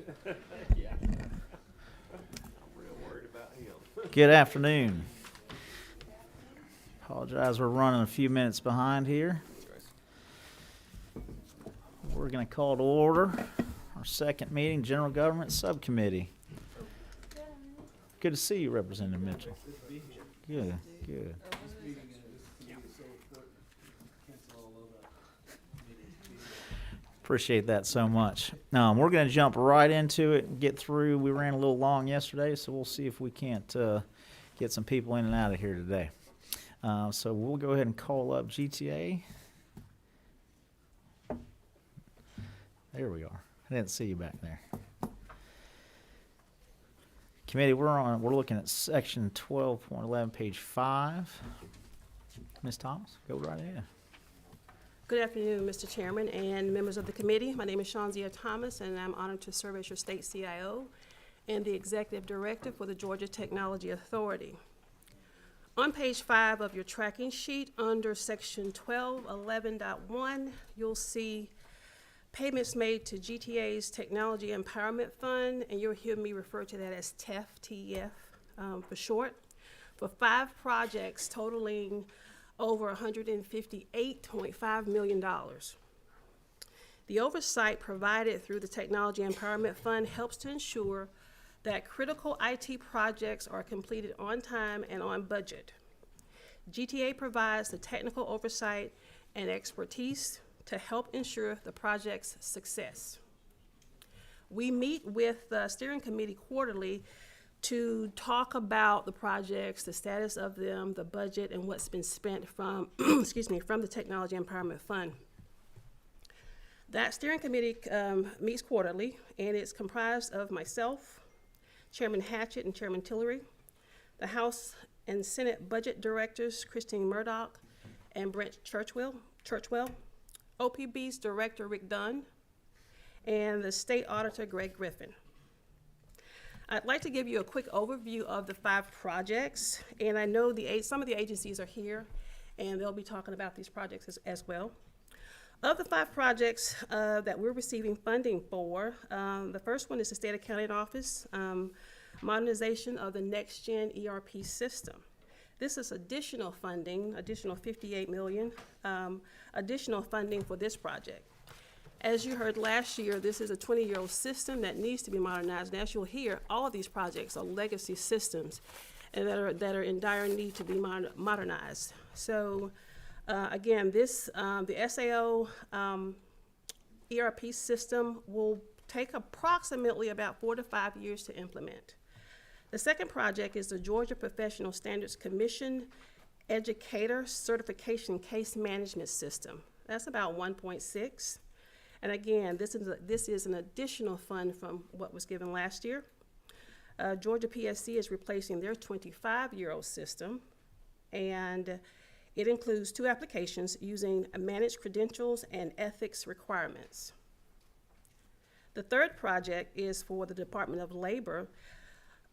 Yeah. I'm real worried about him. Good afternoon. Apologize, we're running a few minutes behind here. We're going to call to order our second meeting, General Government Subcommittee. Good to see you, Representative Mitchell. Good, good. Appreciate that so much. We're going to jump right into it and get through. We ran a little long yesterday, so we'll see if we can't get some people in and out of here today. So we'll go ahead and call up GTA. There we are. I didn't see you back there. Committee, we're looking at section 12.11, page 5. Ms. Thomas, go right ahead. Good afternoon, Mr. Chairman and members of the committee. My name is Shawnzia Thomas, and I'm honored to serve as your state CIO and the Executive Director for the Georgia Technology Authority. On page 5 of your tracking sheet, under section 1211.1, you'll see payments made to GTA's Technology Empowerment Fund, and you'll hear me refer to that as TEF, T-E-F for short, for 5 projects totaling over $158.5 million. The oversight provided through the Technology Empowerment Fund helps to ensure that critical IT projects are completed on time and on budget. GTA provides the technical oversight and expertise to help ensure the project's success. We meet with the steering committee quarterly to talk about the projects, the status of them, the budget, and what's been spent from, from the Technology Empowerment Fund. That steering committee meets quarterly, and it's comprised of myself, Chairman Hatchett and Chairman Tillery, the House and Senate Budget Directors, Christine Murdoch and Brent Churchwell, OPB's Director, Rick Dunn, and the State Auditor, Greg Griffin. I'd like to give you a quick overview of the 5 projects, and I know some of the agencies are here, and they'll be talking about these projects as well. Of the 5 projects that we're receiving funding for, the first one is the State Accounting Office, modernization of the next-gen ERP system. This is additional funding, additional $58 million, additional funding for this project. As you heard last year, this is a 20-year-old system that needs to be modernized. And as you'll hear, all of these projects are legacy systems and that are in dire need to be modernized. So again, the SAO ERP system will take approximately about 4 to 5 years to implement. The second project is the Georgia Professional Standards Commission Educator Certification Case Management System. That's about 1.6. And again, this is an additional fund from what was given last year. Georgia PSC is replacing their 25-year-old system, and it includes 2 applications using managed credentials and ethics requirements. The third project is for the Department of Labor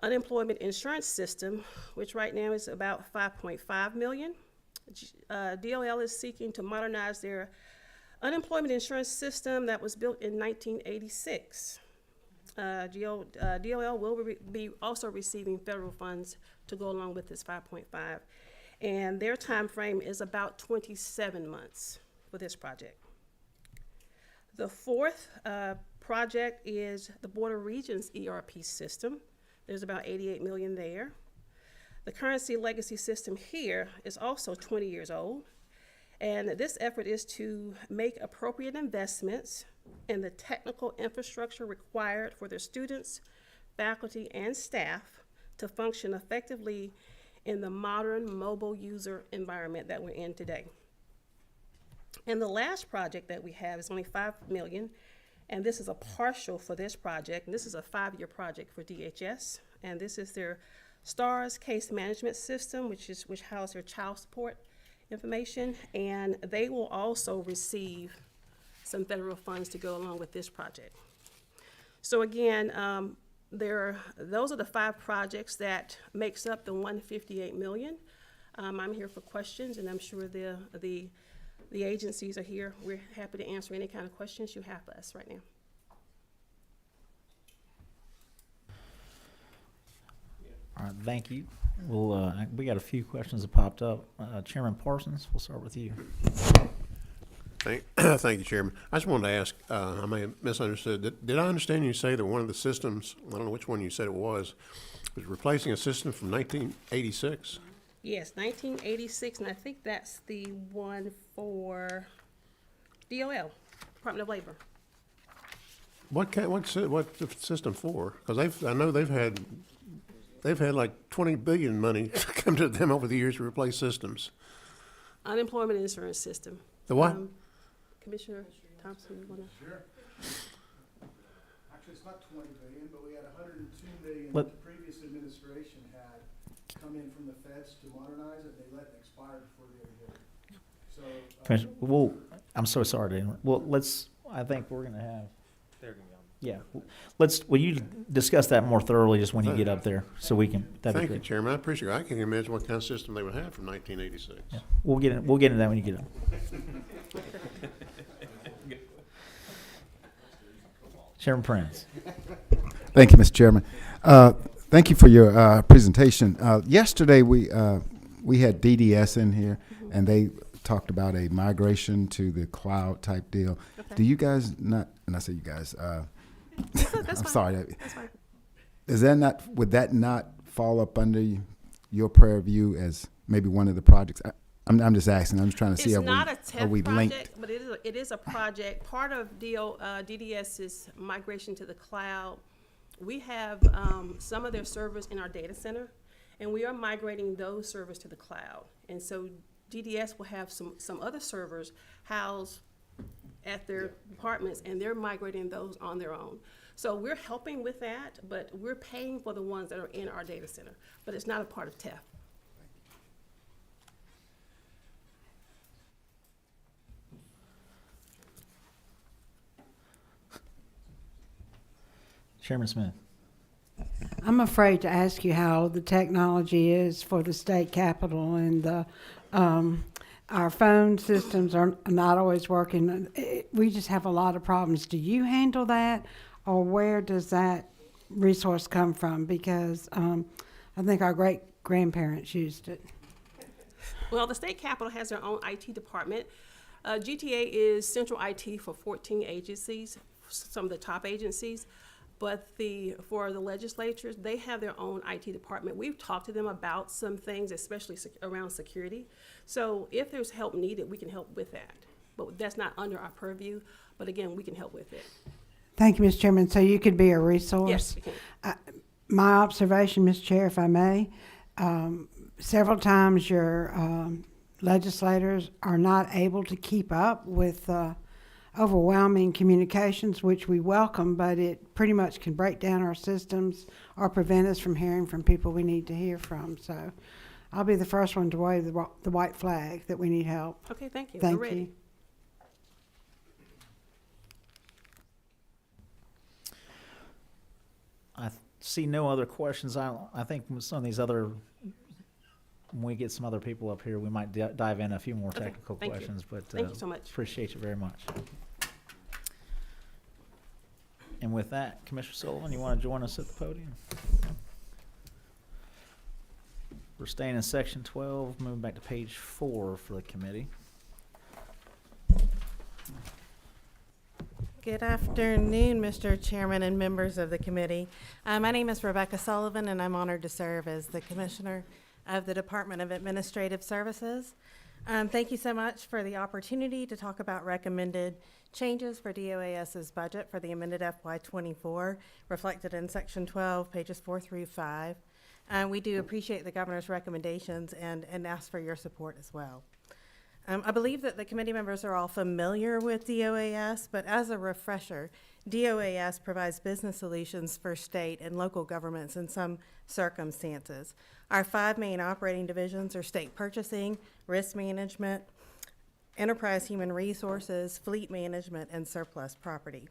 Unemployment Insurance System, which right now is about $5.5 million. DLL is seeking to modernize their unemployment insurance system that was built in 1986. DLL will be also receiving federal funds to go along with this 5.5, and their time frame is about 27 months for this project. The fourth project is the Board of Regents ERP system. There's about $88 million there. The currency legacy system here is also 20 years old. And this effort is to make appropriate investments in the technical infrastructure required for their students, faculty, and staff to function effectively in the modern mobile user environment that we're in today. And the last project that we have is only $5 million, and this is a partial for this project. And this is a 5-year project for DHS, and this is their STARS case management system, which houses their child support information, and they will also receive some federal funds to go along with this project. So again, those are the 5 projects that makes up the $158 million. I'm here for questions, and I'm sure the agencies are here. We're happy to answer any kind of questions you have for us right now. All right, thank you. We got a few questions that popped up. Chairman Parsons, we'll start with you. Thank you, Chairman. I just wanted to ask, I may have misunderstood. Did I understand you say that one of the systems, I don't know which one you said it was replacing a system from 1986? Yes, 1986, and I think that's the one for DOL, Department of Labor. What's the system for? Because I know they've had like 20 billion money come to them over the years to replace systems. Unemployment insurance system. The what? Commissioner Thompson, you wanna? Sure. Actually, it's not 20 billion, but we had 102 million Let- that the previous administration had come in from the feds to modernize it. They let it expire before they ever did it. So, Commissioner, I'm so sorry to interrupt. Well, I think we're gonna have, They're gonna be on. yeah, will you discuss that more thoroughly just when you get up there, so we can, that'd be Thank you, great. Chairman. I appreciate it. I can't imagine what kind of system they would have from 1986. Yeah, we'll get into that when you get up. Chairman Prince. Thank you, Mr. Chairman. Thank you for your presentation. Yesterday, we had DDS in here, and they talked about a migration to the cloud type deal. Okay. Do you guys not, and I say you guys, That's I'm fine. sorry, That's fine. would that not fall up under your purview as maybe one of the projects? I'm just asking, I'm just trying to see, It's not a are TEF we linked? project, but it is a project. Part of DDS's migration to the cloud, we have some of their servers in our data center, and we are migrating those servers to the cloud. And so DDS will have some other servers housed at their departments, and they're migrating those on their own. So we're helping with that, but we're paying for the ones that are in our data center, but it's not a part of TEF. Chairman Smith. I'm afraid to ask you how the technology is for the state capitol, and our phone systems are not always working. We just have a lot of problems. Do you handle that, or where does that resource come from? Because I think our great-grandparents used it. Well, the state capitol has their own IT department. GTA is central IT for 14 agencies, some of the top agencies. But for the legislatures, they have their own IT department. We've talked to them about some things, especially around security. So if there's help needed, we can help with that. But that's not under our purview. But again, we can help with it. Thank you, Mr. Chairman. So you could be a resource? Yes, we can. My observation, Mr. Chair, if I may, several times your legislators are not able to keep up with overwhelming communications, which we welcome, but it pretty much can break down our systems or prevent us from hearing from people we need to hear from. So I'll be the first one to wave the white flag that we need help. Okay, thank you. Thank We're ready. you. I see no other questions. I think some of these other, when we get some other people up here, we might dive in a few more Okay, technical thank you. questions. But Thank you so much. appreciate you very much. And with that, Commissioner Sullivan, you want to join us at the podium? We're staying in section 12, moving back to page 4 for the committee. Good afternoon, Mr. Chairman and members of the committee. My name is Rebecca Sullivan, and I'm honored to serve as the Commissioner of the Department of Administrative Services. Thank you so much for the opportunity to talk about recommended changes for DOAS's budget for the amended FY24, reflected in Section 12, pages 4 through 5. We do appreciate the Governor's recommendations and ask for your support as well. I believe that the committee members are all familiar with DOAS, but as a refresher, DOAS provides business solutions for state and local governments in some circumstances. Our 5 main operating divisions are state purchasing, risk management, enterprise human resources, fleet management, and surplus property.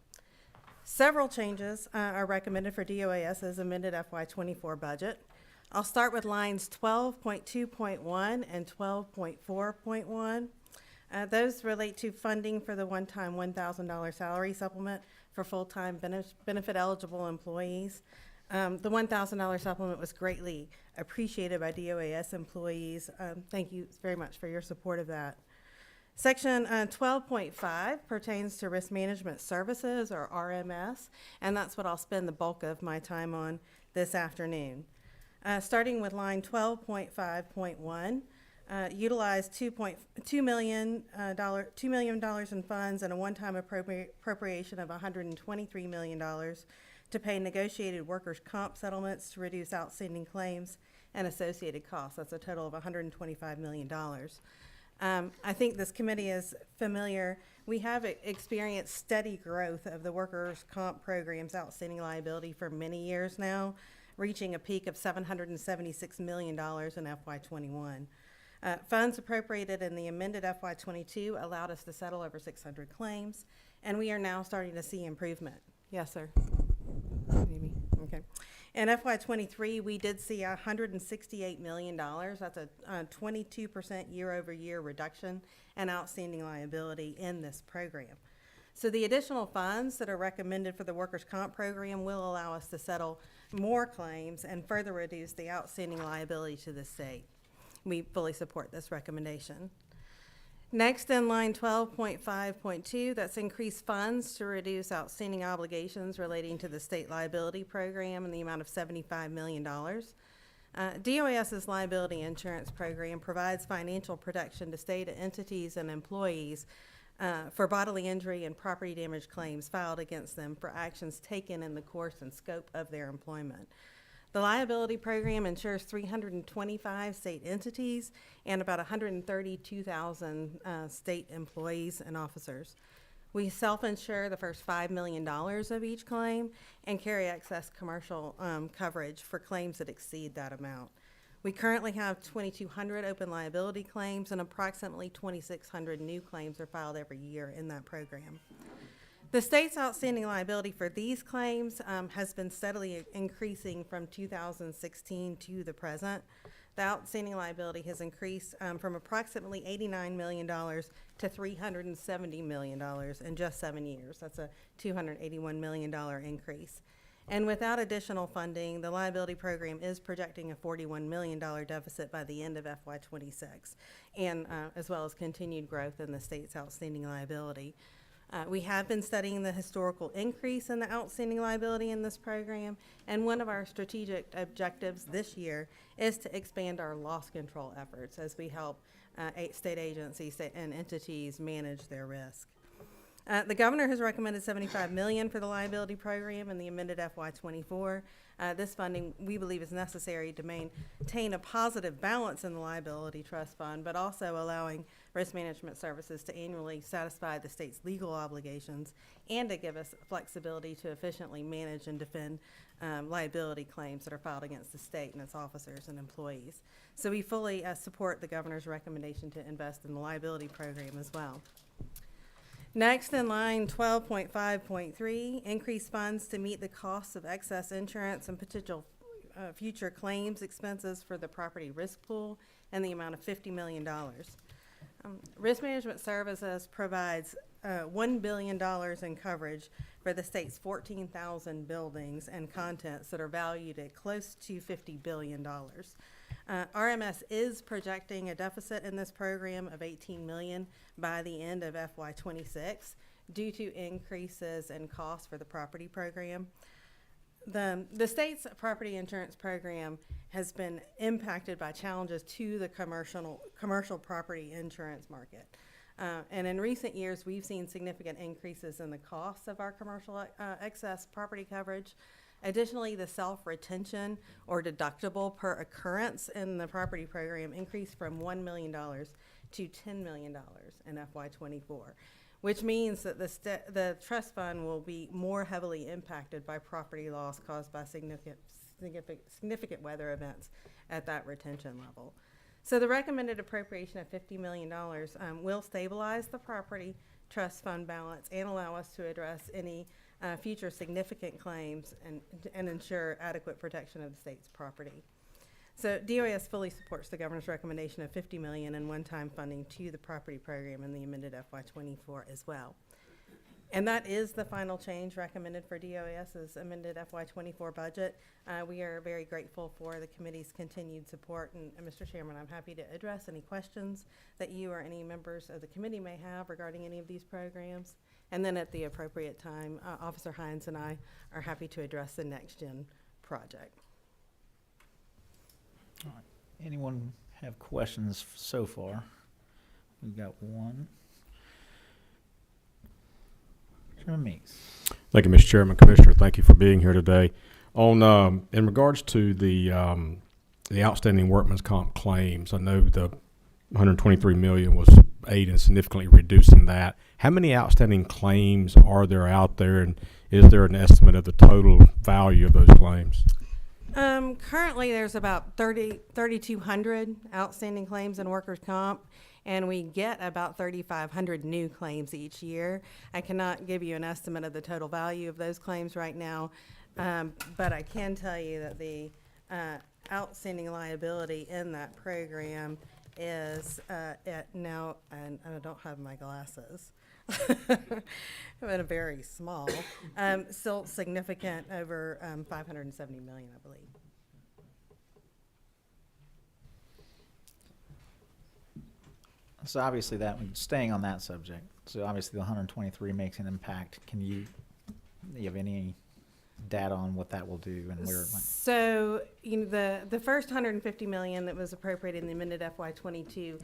Several changes are recommended for DOAS's amended FY24 budget. I'll start with lines 12.2.1 and 12.4.1. Those relate to funding for the one-time $1,000 salary supplement for full-time benefit-eligible employees. The $1,000 supplement was greatly appreciated by DOAS employees. Thank you very much for your support of that. Section 12.5 pertains to risk management services, or RMS, and that's what I'll spend the bulk of my time on this afternoon. Starting with line 12.5.1, utilize $2 million in funds and a one-time appropriation of $123 million to pay negotiated workers' comp settlements to reduce outstanding claims and associated costs. That's a total of $125 million. I think this committee is familiar. We have experienced steady growth of the workers' comp program's outstanding liability for many years now, reaching a peak of $776 million in FY21. Funds appropriated in the amended FY22 allowed us to settle over 600 claims, and we are now starting to see improvement. Yes, sir. Maybe. Okay. In FY23, we did see $168 million. That's a 22% year-over-year reduction in outstanding liability in this program. So the additional funds that are recommended for the workers' comp program will allow us to settle more claims and further reduce the outstanding liability to the state. We fully support this recommendation. Next, in line 12.5.2, that's increased funds to reduce outstanding obligations relating to the state liability program in the amount of $75 million. DOAS's liability insurance program provides financial protection to state entities and employees for bodily injury and property damage claims filed against them for actions taken in the course and scope of their employment. The liability program insures 325 state entities and about 132,000 state employees and officers. We self-insure the first $5 million of each claim and carry excess commercial coverage for claims that exceed that amount. We currently have 2,200 open liability claims, and approximately 2,600 new claims are filed every year in that program. The state's outstanding liability for these claims has been steadily increasing from 2016 to the present. The outstanding liability has increased from approximately $89 million to $370 million in just 7 years. That's a $281 million increase. And without additional funding, the liability program is projecting a $41 million deficit by the end of FY26, and as well as continued growth in the state's outstanding liability. We have been studying the historical increase in the outstanding liability in this program, and one of our strategic objectives this year is to expand our loss control efforts as we help state agencies and entities manage their risk. The governor has recommended $75 million for the liability program in the amended FY24. This funding, we believe, is necessary to maintain a positive balance in the liability trust fund, but also allowing risk management services to annually satisfy the state's legal obligations and to give us flexibility to efficiently manage and defend liability claims that are filed against the state and its officers and employees. So we fully support the governor's recommendation to invest in the liability program as well. Next, in line 12.5.3, increase funds to meet the costs of excess insurance and potential future claims expenses for the property risk pool in the amount of $50 million. Risk Management Services provides $1 billion in coverage for the state's 14,000 buildings and contents that are valued at close to $50 billion. RMS is projecting a deficit in this program of $18 million by the end of FY26 due to increases in costs for the property program. The state's property insurance program has been impacted by challenges to the commercial property insurance market. And in recent years, we've seen significant increases in the costs of our commercial excess property coverage. Additionally, the self-retention or deductible per occurrence in the property program increased from $1 million to $10 million in FY24, which means that the trust fund will be more heavily impacted by property loss caused by significant weather events at that retention level. So the recommended appropriation of $50 million will stabilize the property trust fund balance and allow us to address any future significant claims and ensure adequate protection of the state's property. So DOAS fully supports the governor's recommendation of $50 million in one-time funding to the property program in the amended FY24 as well. And that is the final change recommended for DOS's amended FY24 budget. We are very grateful for the committee's continued support. And Mr. Chairman, I'm happy to address any questions that you or any members of the committee may have regarding any of these programs. And then at the appropriate time, Officer Hines and I are happy to address the Next Gen project. All right. Anyone have questions so far? We've got one. Chairman Meeks. Thank you, Mr. Chairman. Commissioner, thank you for being here today. On in regards to the outstanding workman's comp claims, I know the 123 million was aid in significantly reducing that. How many outstanding claims are there out there, and is there an estimate of the total value of those claims? Currently, there's about 3,200 outstanding claims in workers' comp, and we get about 3,500 new claims each year. I cannot give you an estimate of the total value of those claims right now, but I can tell you that the outstanding liability in that program is at now, and I don't have my glasses, but very small, still significant, over 570 million, I believe. So obviously staying on that subject, so obviously the 123 makes an impact. Do you have any data on what that will do and where it might? So, the first 150 million that was appropriated in the amended FY22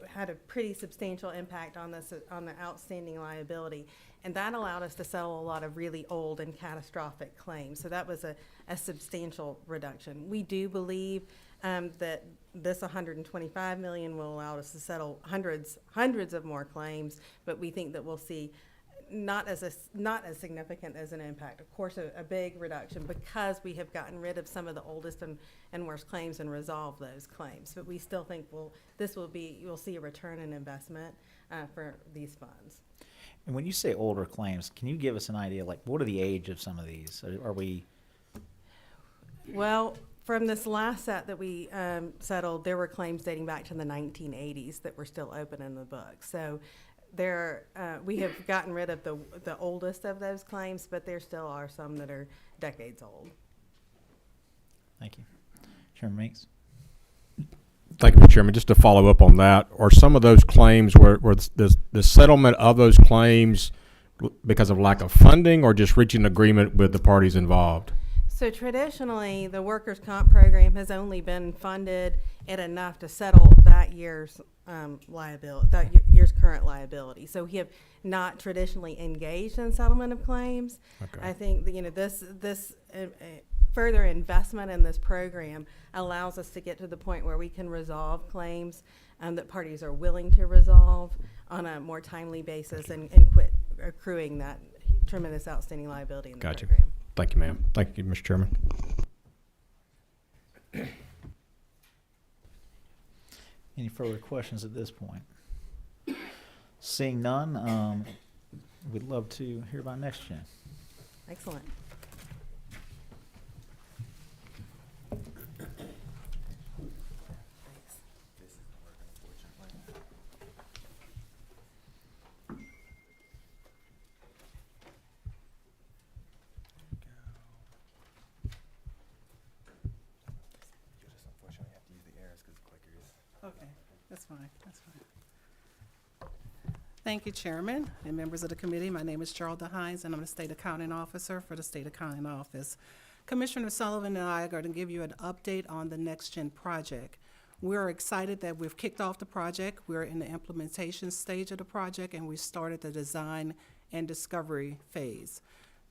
had a pretty substantial impact on the outstanding liability, and that allowed us to settle a lot of really old and catastrophic claims. So that was a substantial reduction. We do believe that this 125 million will allow us to settle hundreds of more claims, but we think that we'll see not as significant as an impact. Of course, a big reduction because we have gotten rid of some of the oldest and worst claims and resolved those claims. But we still think you'll see a return in investment for these funds. And when you say older claims, can you give us an idea, like what are the age of some of these? Are we? Well, from this last set that we settled, there were claims dating back to the 1980s that were still open in the book. So we have gotten rid of the oldest of those claims, but there still are some that are decades old. Thank you. Chairman Meeks. Thank you, Mr. Chairman. Just to follow up on that, are some of those claims where the settlement of those claims because of lack of funding or just reaching an agreement with the parties involved? So traditionally, the workers' comp program has only been funded at enough to settle that year's liability, that year's current liability. So we have not traditionally engaged in settlement of claims. Okay. I think that, this further investment in this program allows us to get to the point where we can resolve claims that parties are willing to resolve on a more timely basis and quit accruing that tremendous outstanding liability in the program. Thank you, ma'am. Thank you, Mr. Chairman. Any further questions at this point? Seeing none, we'd love to hear about Next Gen. Excellent. Okay, that's fine, that's fine. Thank you, Chairman and members of the committee. My name is Charlotte Hines, and I'm the State Accounting Officer for the State Accounting Office. Commissioner Sullivan and I are going to give you an update on the Next Gen project. We're excited that we've kicked off the project. We're in the implementation stage of the project, and we started the design and discovery phase.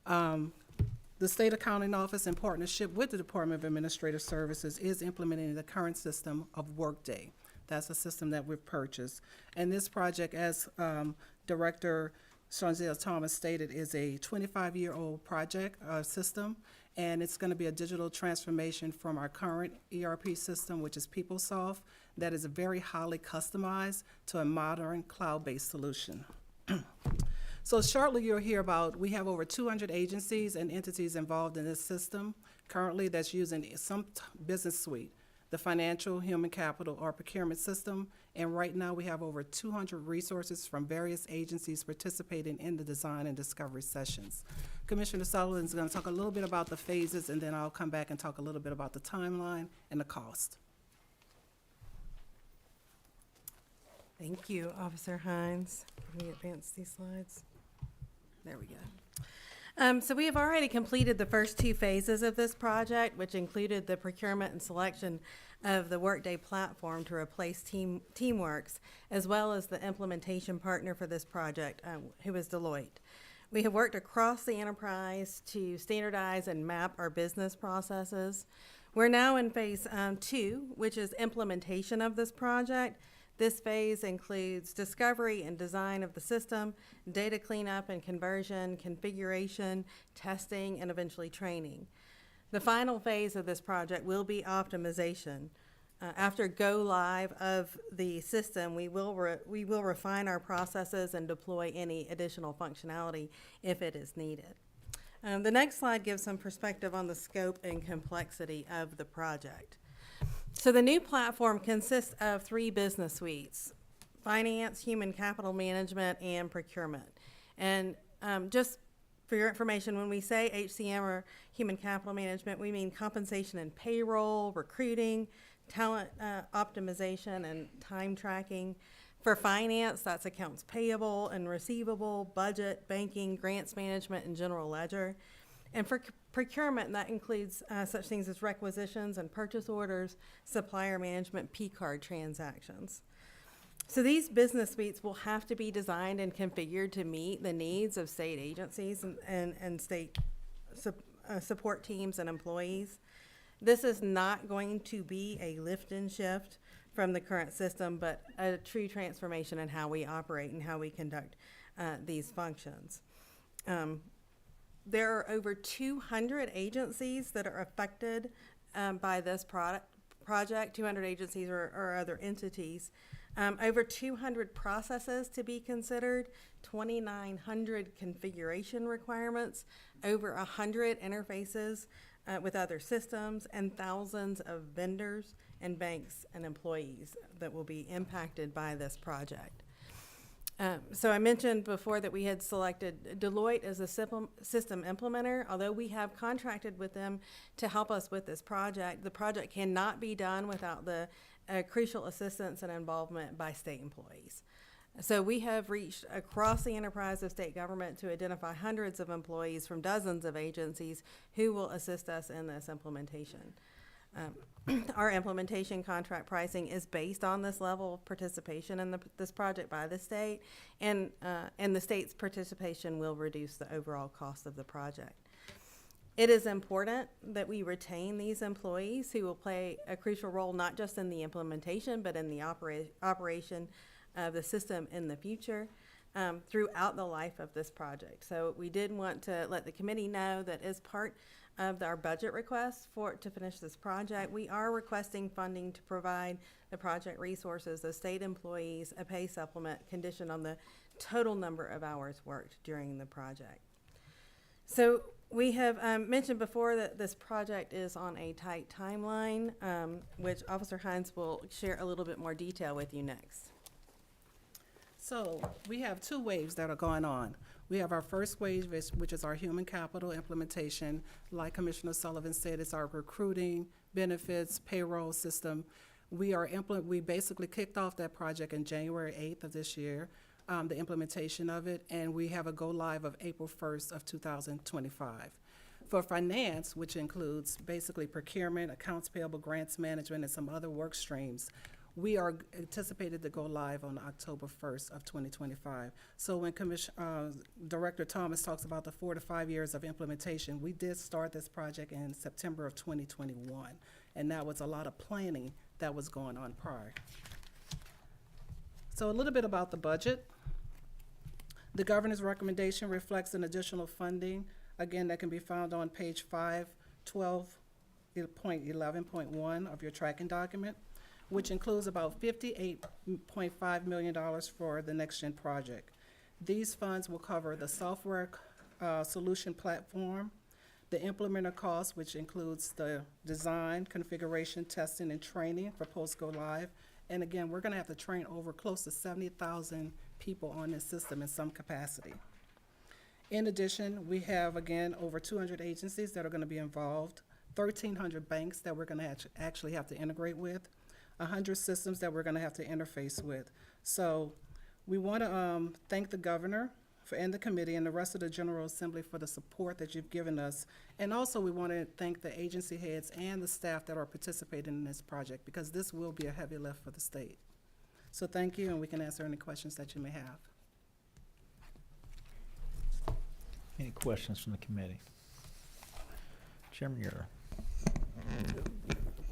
The State Accounting Office, in partnership with the Department of Administrative Services, is implementing the current system of Workday. That's a system that we've purchased. And this project, as Director Shanzelle Thomas stated, is a 25-year-old project system, and it's going to be a digital transformation from our current ERP system, which is PeopleSoft, that is very highly customized to a modern cloud-based solution. So shortly you'll hear about, we have over 200 agencies and entities involved in this system currently that's using some business suite. the financial, human capital, or procurement system. And right now, we have over 200 resources from various agencies participating in the design and discovery sessions. Commissioner Sullivan is going to talk a little bit about the phases, and then I'll come back and talk a little bit about the timeline and the cost. Thank you, Officer Hines. Can we advance these slides? There we go. So we have already completed the first two phases of this project, which included the procurement and selection of the Workday platform to replace TeamWorks, as well as the implementation partner for this project, who is Deloitte. We have worked across the enterprise to standardize and map our business processes. We're now in phase 2, which is implementation of this project. This phase includes discovery and design of the system, data cleanup and conversion, configuration, testing, and eventually training. The final phase of this project will be optimization. After go live of the system, we will refine our processes and deploy any additional functionality if it is needed. The next slide gives some perspective on the scope and complexity of the project. So the new platform consists of 3 business suites: finance, human capital management, and procurement. And just for your information, when we say HCM or human capital management, we mean compensation and payroll, recruiting, talent optimization, and time tracking. For finance, that's accounts payable and receivable, budget, banking, grants management, and general ledger. And for procurement, that includes such things as requisitions and purchase orders, supplier management, P-card transactions. So these business suites will have to be designed and configured to meet the needs of state agencies and state support teams and employees. This is not going to be a lift and shift from the current system, but a true transformation in how we operate and how we conduct these functions. There are over 200 agencies that are affected by this project, 200 agencies or other entities. Over 200 processes to be considered, 2,900 configuration requirements, over 100 interfaces with other systems, and thousands of vendors and banks and employees that will be impacted by this project. So I mentioned before that we had selected Deloitte as a system implementer. Although we have contracted with them to help us with this project, the project cannot be done without the crucial assistance and involvement by state employees. So we have reached across the enterprise of state government to identify hundreds of employees from dozens of agencies who will assist us in this implementation. Our implementation contract pricing is based on this level of participation in this project by the state, and the state's participation will reduce the overall cost of the project. It is important that we retain these employees who will play a crucial role not just in the implementation but in the operation of the system in the future throughout the life of this project. So we did want to let the committee know that as part of our budget request to finish this project, we are requesting funding to provide the project resources of state employees a pay supplement conditioned on the total number of hours worked during the project. So we have mentioned before that this project is on a tight timeline, which Officer Hines will share a little bit more detail with you next. So we have 2 waves that are going on. We have our first wave, which is our human capital implementation. Like Commissioner Sullivan said, it's our recruiting, benefits, payroll system. We basically kicked off that project in January 8th of this year, the implementation of it, and we have a go live of April 1st of 2025. For finance, which includes basically procurement, accounts payable, grants management, and some other work streams, we are anticipated to go live on October 1st of 2025. So when Director Thomas talks about the 4 to 5 years of implementation, we did start this project in September of 2021, and that was a lot of planning that was going on prior. So a little bit about the budget. The governor's recommendation reflects an additional funding, again, that can be found on page 512.11.1 of your tracking document, which includes about $58.5 million for the Next Gen project. These funds will cover the software solution platform, The implementer cost, which includes the design, configuration, testing, and training for post-go live. And again, we're gonna have to train over close to 70,000 people on this system in some capacity. In addition, we have, again, over 200 agencies that are gonna be involved, 1,300 banks that we're gonna actually have to integrate with, 100 systems that we're gonna have to interface with. So we wanna thank the governor and the committee and the rest of the General Assembly for the support that you've given us. And also, we want to thank the agency heads and the staff that are participating in this project, because this will be a heavy lift for the state. So thank you, and we can answer any questions that you may have. Any questions from the committee? Chairman Muir.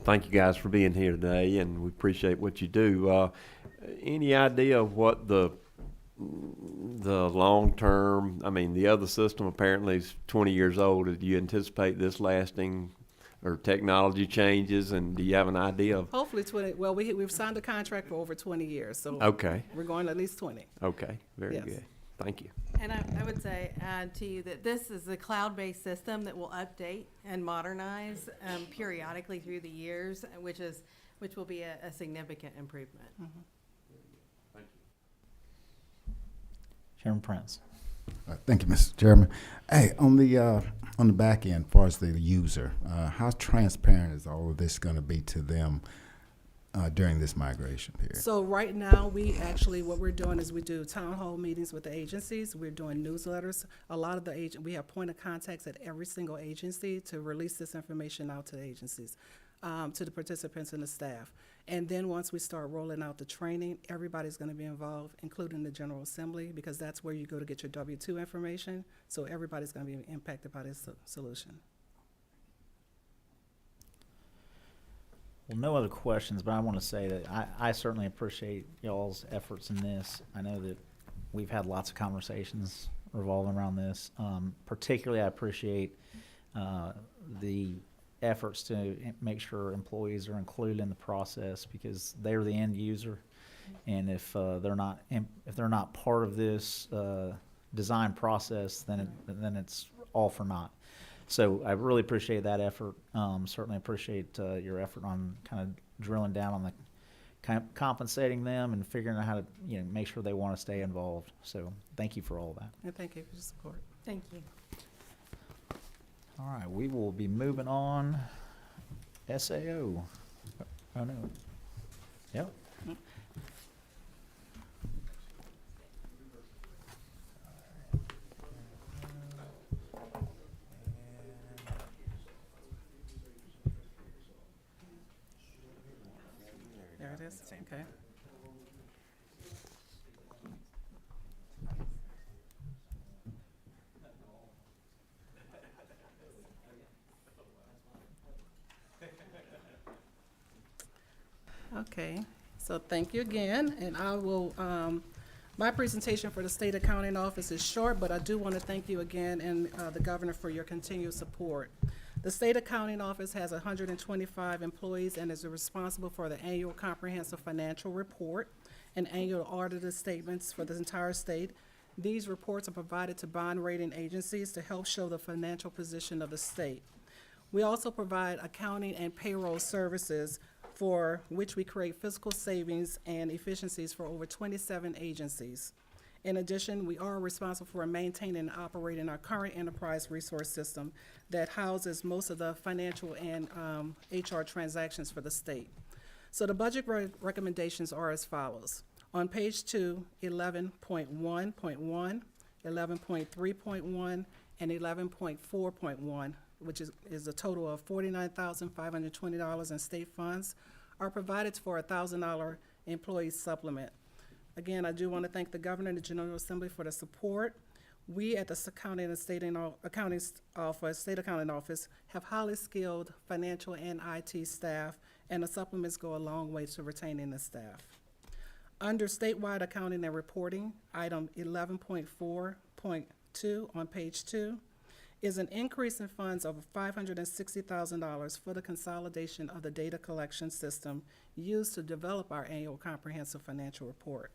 Thank you guys for being here today, and we appreciate what you do. Any idea of what the long-term, I mean, the other system apparently is 20 years old. Do you anticipate this lasting, or technology changes, and do you have an idea of? Hopefully 20, well, we've signed a contract for over 20 years, so Okay, we're going at least 20. okay, very Yes. good. Thank you. And I would say, add to you that this is a cloud-based system that will update and modernize periodically through the years, which will be a significant improvement. Chairman Prince. Thank you, Mr. Chairman. Hey, on the back end, as far as the user, how transparent is all of this going to be to them during this migration period? So right now, what we're doing is we do town hall meetings with the agencies. We're doing newsletters. A lot of we have point of contacts at every single agency to release this information out to the agencies, to the participants and the staff. And then once we start rolling out the training, everybody's gonna be involved, including the General Assembly, because that's where you go to get your W-2 information. So everybody's gonna be impacted by this solution. Well, no other questions, but I want to say that I certainly appreciate y'all's efforts in this. I know that we've had lots of conversations revolving around this. Particularly, I appreciate the efforts to make sure employees are included in the process, because they're the end user, and if they're not part of this design process, then it's all for naught. So I really appreciate that effort. Certainly appreciate your effort on kind of drilling down on the compensating them and figuring out how to make sure they want to stay involved. So thank you for all that. And thank you for your support. Thank you. All right, we will be moving on. SAO. Oh no. Yep. There it is, okay. Okay, so thank you again, and I will, my presentation for the State Accounting Office is short, but I do want to thank you again and the Governor for your continued support. The State Accounting Office has 125 employees and is responsible for the annual comprehensive financial report and annual audited statements for the entire state. These reports are provided to bond rating agencies to help show the financial position of the state. We also provide accounting and payroll services, for which we create fiscal savings and efficiencies for over 27 agencies. In addition, we are responsible for maintaining and operating our current enterprise resource system that houses most of the financial and HR transactions for the state. So the budget recommendations are as follows. On page 2, 11.1.1, 11.3.1, and 11.4.1, which is a total of $49,520 in state funds, are provided for a $1,000 employee supplement. Again, I do want to thank the Governor and the General Assembly for the support. We at the County and State Accounting Office have highly skilled financial and IT staff, and the supplements go a long way to retaining the staff. Under statewide accounting and reporting, item 11.4.2 on page 2 is an increase in funds of $560,000 for the consolidation of the data collection system used to develop our annual comprehensive financial report.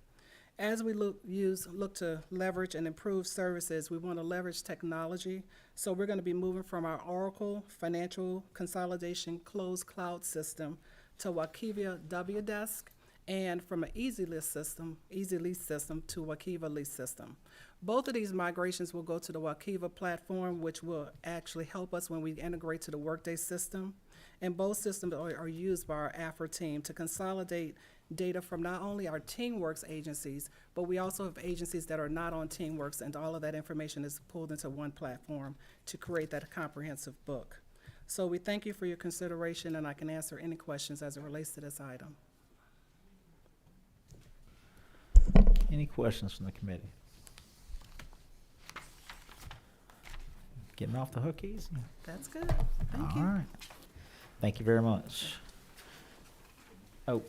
As we look to leverage and improve services, we want to leverage technology. So we're going to be moving from our Oracle Financial Consolidation Closed Cloud system to Workiva WDesk, and from an Easy Lease system to Workiva Lease system. Both of these migrations will go to the Workiva platform, which will actually help us when we integrate to the Workday system. And both systems are used by our AFRA team to consolidate data from not only our TeamWorks agencies, but we also have agencies that are not on TeamWorks, and all of that information is pulled into one platform to create that comprehensive book. So we thank you for your consideration, and I can answer any questions as it relates to this item. Any questions from the committee? Getting off the hook easy. That's good. Thank you. All right. Thank you very much. Oh,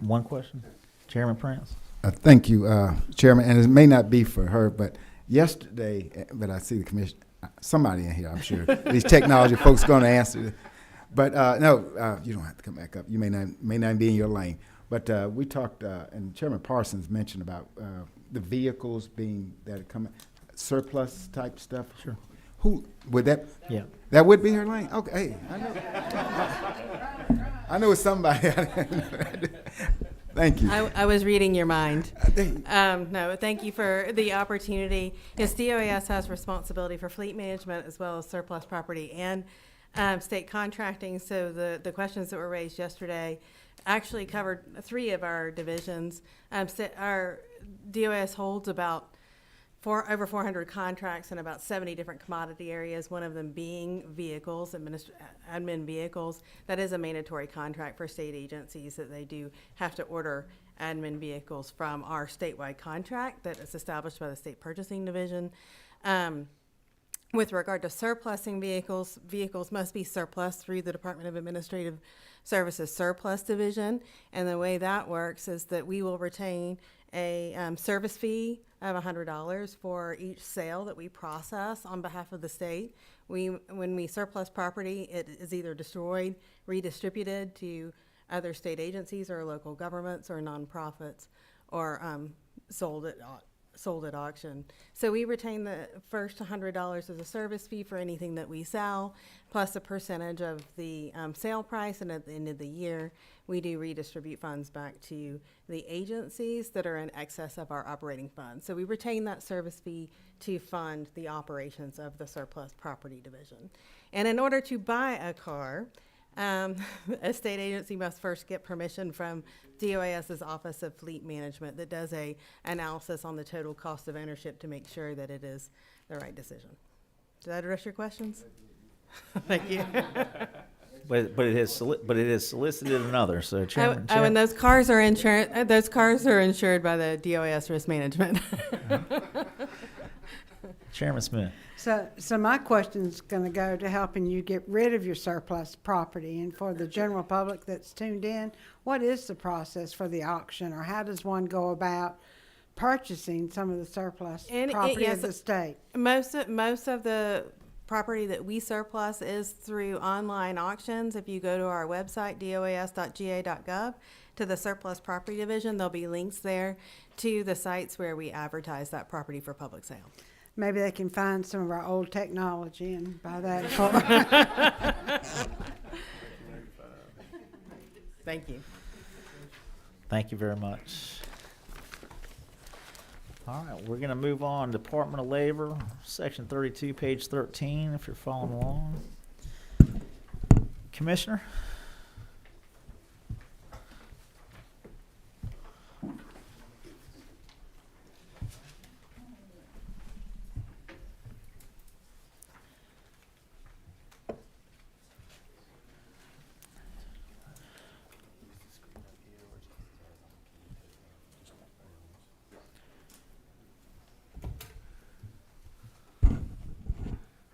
one question. Chairman Prince? Thank you, Chairman, and it may not be for her, but yesterday, but I see the commission, somebody in here, I'm sure. These technology folks going to answer this. But no, you don't have to come back up. You may not be in your lane. But we talked, and Chairman Parsons mentioned about the vehicles that are coming, surplus type stuff. Sure. Who would that? Yeah. That would be her lane. Okay, hey, I know. I know it's somebody. Thank you. I was reading your mind. No, thank you for the opportunity. Yes, DOAS has responsibility for fleet management as well as surplus property and state contracting. So the questions that were raised yesterday actually covered 3 of our divisions. Our DOAS holds about over 400 contracts in about 70 different commodity areas, one of them being vehicles, admin vehicles. That is a mandatory contract for state agencies, that they do have to order admin vehicles from our statewide contract that is established by the State Purchasing Division. With regard to surplusing vehicles, vehicles must be surplus through the Department of Administrative Services Surplus Division. And the way that works is that we will retain a service fee of $100 for each sale that we process on behalf of the state. When we surplus property, it is either destroyed, redistributed to other state agencies or local governments or nonprofits, or sold at auction. So we retain the first $100 as a service fee for anything that we sell, plus a percentage of the sale price, and at the end of the year, we do redistribute funds back to the agencies that are in excess of our operating funds. So we retain that service fee to fund the operations of the surplus property division. And in order to buy a car, a state agency must first get permission from DOAS's Office of Fleet Management that does a analysis on the total cost of ownership to make sure that it is the right decision. Did that address your questions? Thank you. But it has solicited another. So Chairman. And those cars are insured. Those cars are insured by the DOAS Risk Management. Chairman Smith. So my question's going to go to helping you get rid of your surplus property. And for the general public that's tuned in, what is the process for the auction, or how does one go about purchasing some of the surplus property of the state? Most of the property that we surplus is through online auctions. If you go to our website, doas.ga.gov, to the surplus property division, there'll be links there to the sites where we advertise that property for public sale. Maybe they can find some of our old technology and buy that. Thank you. Thank you very much. All right, we're going to move on. Department of Labor, Section 32, page 13, if you're following along. Commissioner?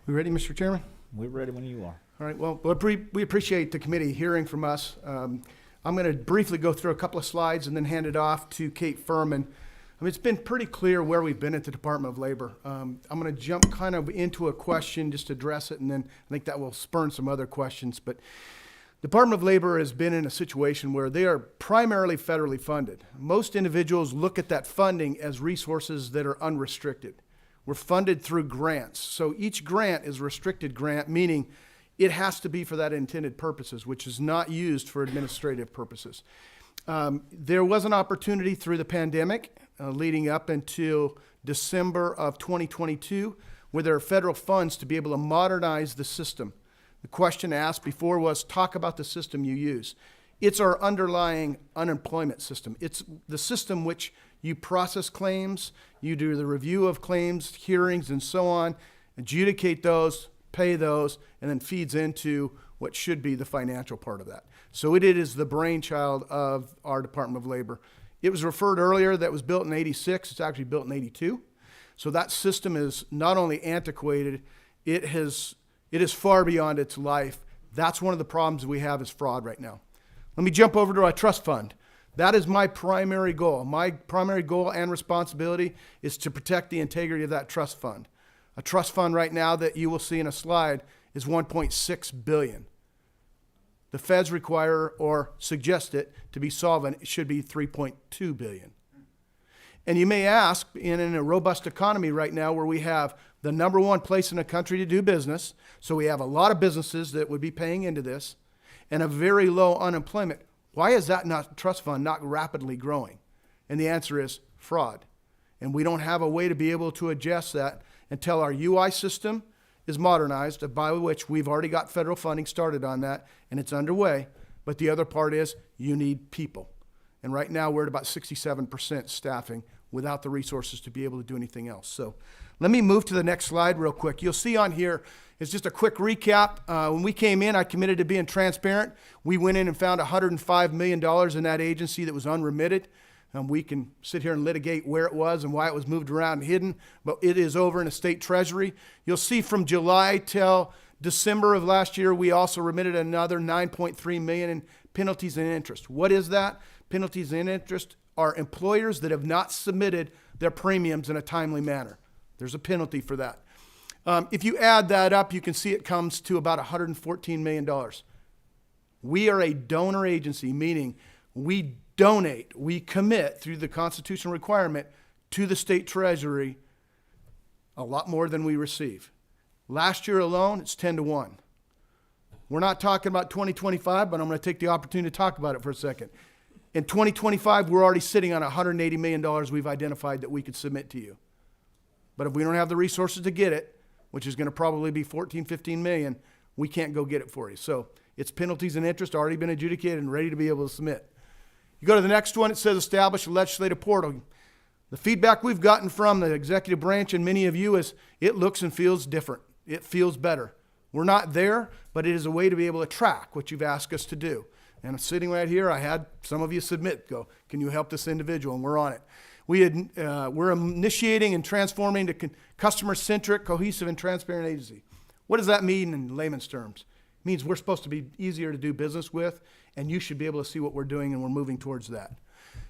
We ready, Mr. Chairman? We're ready when you are. All right, well, we appreciate the committee hearing from us. I'm going to briefly go through a couple of slides and then hand it off to Kate Furman. I mean, it's been pretty clear where we've been at the Department of Labor. I'm going to jump kind of into a question just to address it, and then I think that will spurn some other questions. But Department of Labor has been in a situation where they are primarily federally funded. Most individuals look at that funding as resources that are unrestricted. We're funded through grants. So each grant is a restricted grant, meaning it has to be for that intended purposes, which is not used for administrative purposes. There was an opportunity through the pandemic leading up until December of 2022 where there are federal funds to be able to modernize the system. The question asked before was, talk about the system you use. It's our underlying unemployment system. It's the system which you process claims, you do the review of claims, hearings, and so on, adjudicate those, pay those, and then feeds into what should be the financial part of that. So it is the brainchild of our Department of Labor. It was referred earlier that was built in '86. It's actually built in '82. So that system is not only antiquated, it is far beyond its life. That's one of the problems we have is fraud right now. Let me jump over to our trust fund. That is my primary goal. My primary goal and responsibility is to protect the integrity of that trust fund. A trust fund right now that you will see in a slide is $1.6 billion. The feds require or suggest it to be solvent, it should be $3.2 billion. And you may ask, in a robust economy right now where we have the number one place in the country to do business, so we have a lot of businesses that would be paying into this, and a very low unemployment, why is that trust fund not rapidly growing? And the answer is fraud. And we don't have a way to be able to adjust that until our UI system is modernized, by which we've already got federal funding started on that, and it's underway. But the other part is you need people. And right now we're at about 67% staffing without the resources to be able to do anything else. So let me move to the next slide real quick. You'll see on here is just a quick recap. When we came in, I committed to being transparent. We went in and found $105 million in that agency that was unremitted. We can sit here and litigate where it was and why it was moved around and hidden, but it is over in the state treasury. You'll see from July till December of last year, we also remitted another $9.3 million in penalties and interest. What is that? Penalties and interest are employers that have not submitted their premiums in a timely manner. There's a penalty for that. If you add that up, you can see it comes to about $114 million. We are a donor agency, meaning we donate, we commit through the constitutional requirement to the state treasury a lot more than we receive. Last year alone, it's 10-1. We're not talking about 2025, but I'm going to take the opportunity to talk about it for a second. In 2025, we're already sitting on $180 million we've identified that we could submit to you. But if we don't have the resources to get it, which is going to probably be 14, 15 million, we can't go get it for you. So it's penalties and interest already been adjudicated and ready to be able to submit. You go to the next one, it says establish a legislative portal. The feedback we've gotten from the executive branch and many of you is it looks and feels different. It feels better. We're not there, but it is a way to be able to track what you've asked us to do. And sitting right here, I had some of you submit, go, can you help this individual? And we're on it. We're initiating and transforming to customer-centric, cohesive, and transparent agency. What does that mean in layman's terms? It means we're supposed to be easier to do business with, and you should be able to see what we're doing, and we're moving towards that.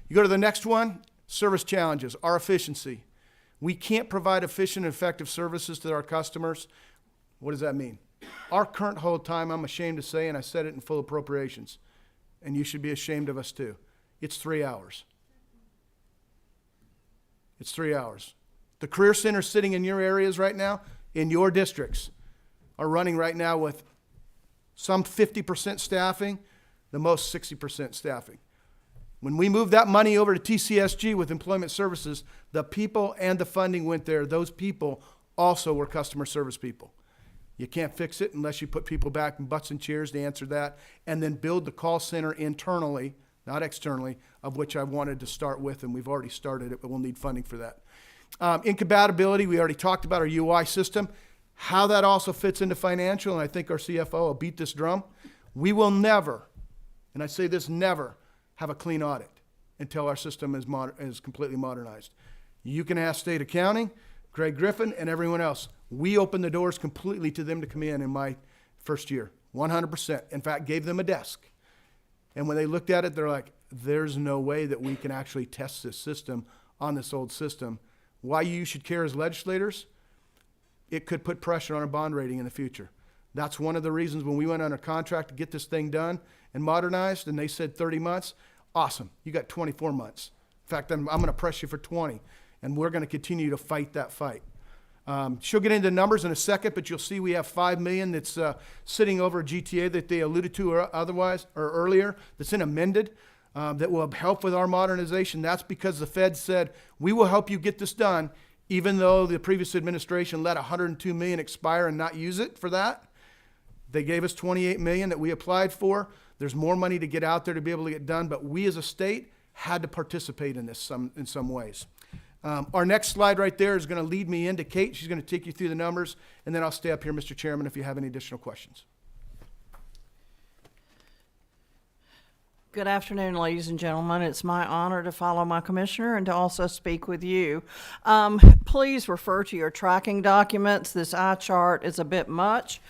You go to the next one, service challenges, our efficiency. We can't provide efficient and effective services to our customers. What does that mean? Our current hold time, I'm ashamed to say, and I said it in full appropriations, and you should be ashamed of us too. It's 3 hours. It's 3 hours. The career centers sitting in your areas right now, in your districts, are running right now with some 50% staffing, the most 60% staffing. When we moved that money over to TCSG with employment services, the people and the funding went there. Those people also were customer service people. You can't fix it unless you put people back in butts and chairs to answer that, and then build the call center internally, not externally, of which I wanted to start with, and we've already started it, but we'll need funding for that. Incompatibility, we already talked about our UI system. How that also fits into financial, and I think our CFO will beat this drum. We will never, and I say this never, have a clean audit until our system is completely modernized. You can ask state accounting, Greg Griffin, and everyone else. We opened the doors completely to them to come in my first year, 100%. In fact, gave them a desk. And when they looked at it, they're like, there's no way that we can actually test this system on this old system. Why you should care as legislators? It could put pressure on a bond rating in the future. That's one of the reasons when we went under contract to get this thing done and modernized, and they said 30 months, awesome, you got 24 months. In fact, I'm going to press you for 20, and we're going to continue to fight that fight. She'll get into the numbers in a second, but you'll see we have $5 million that's sitting over GTA that they alluded to earlier, that's in amended, that will help with our modernization. That's because the Fed said, we will help you get this done, even though the previous administration let $102 million expire and not use it for that. They gave us $28 million that we applied for. There's more money to get out there to be able to get done, but we as a state had to participate in this in some ways. Our next slide right there is going to lead me into Kate. She's going to take you through the numbers, and then I'll stay up here, Mr. Chairman, if you have any additional questions. Good afternoon, ladies and gentlemen. It's my honor to follow my commissioner and to also speak with you. Please refer to your tracking documents. This eye chart is a bit much.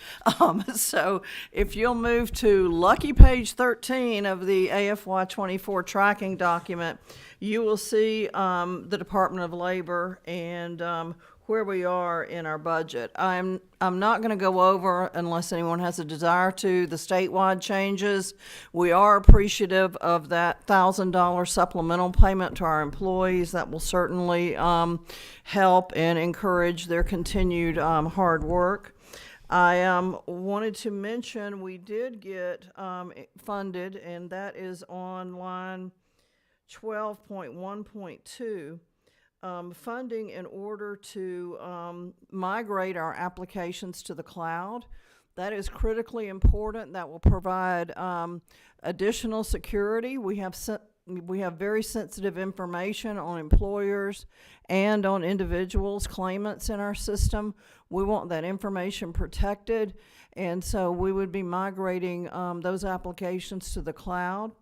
So if you'll move to lucky page 13 of the AFY 24 tracking document, you will see the Department of Labor and where we are in our budget. I'm not going to go over, unless anyone has a desire to, the statewide changes. We are appreciative of that $1,000 supplemental payment to our employees. That will certainly help and encourage their continued hard work. I wanted to mention we did get funded, and that is on line 12.1.2. Funding in order to migrate our applications to the cloud. That is critically important. That will provide additional security. We have very sensitive information on employers and on individuals, claimants in our system. We want that information protected, and so we would be migrating those applications to the cloud.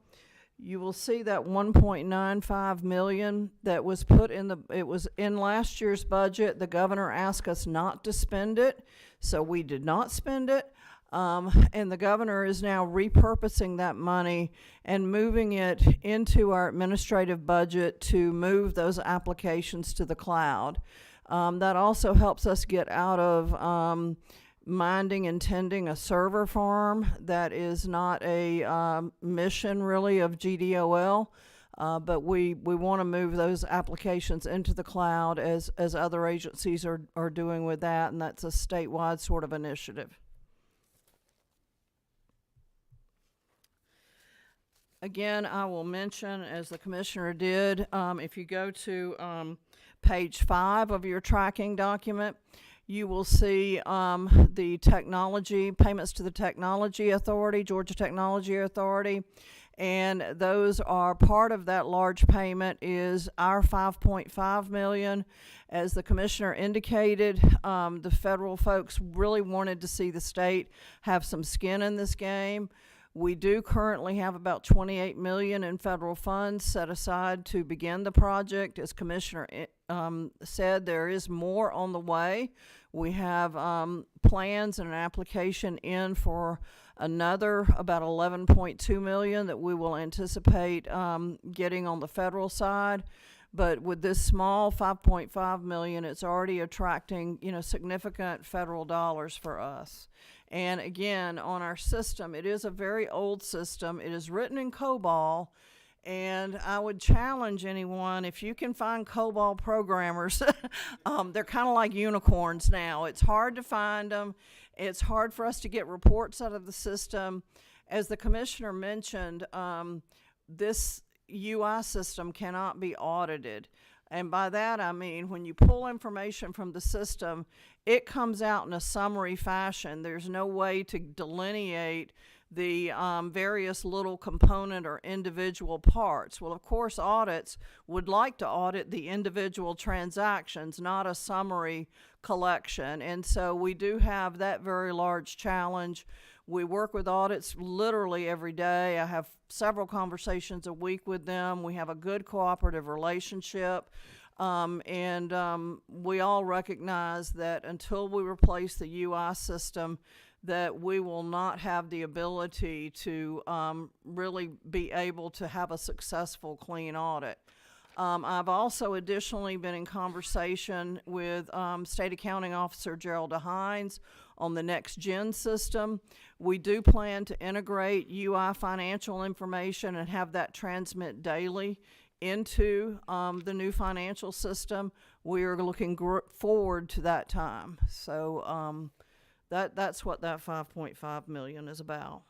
You will see that $1.95 million that was put in it was in last year's budget. The governor asked us not to spend it, so we did not spend it. And the governor is now repurposing that money and moving it into our administrative budget to move those applications to the cloud. That also helps us get out of minding and tending a server farm. That is not a mission really of GDOL, but we want to move those applications into the cloud as other agencies are doing with that, and that's a statewide sort of initiative. Again, I will mention, as the commissioner did, if you go to page 5 of your tracking document, you will see the technology, payments to the Technology Authority, Georgia Technology Authority, and those are part of that large payment is our $5.5 million. As the commissioner indicated, the federal folks really wanted to see the state have some skin in this game. We do currently have about $28 million in federal funds set aside to begin the project. As Commissioner said, there is more on the way. We have plans and an application in for another about $11.2 million that we will anticipate getting on the federal side. But with this small $5.5 million, it's already attracting, significant federal dollars for us. And again, on our system, it is a very old system. It is written in COBOL, and I would challenge anyone, if you can find COBOL programmers, they're kind of like unicorns now. It's hard to find them. It's hard for us to get reports out of the system. As the commissioner mentioned, this UI system cannot be audited. And by that I mean when you pull information from the system, it comes out in a summary fashion. There's no way to delineate the various little component or individual parts. Well, of course, audits would like to audit the individual transactions, not a summary collection. And so we do have that very large challenge. We work with audits literally every day. I have several conversations a week with them. We have a good cooperative relationship. We all recognize that until we replace the UI system, that we will not have the ability to really be able to have a successful clean audit. I've also additionally been in conversation with State Accounting Officer Gerald Hines on the next gen system. We do plan to integrate UI financial information and have that transmit daily into the new financial system. We are looking forward to that time. So that's what that 5.5 million is about.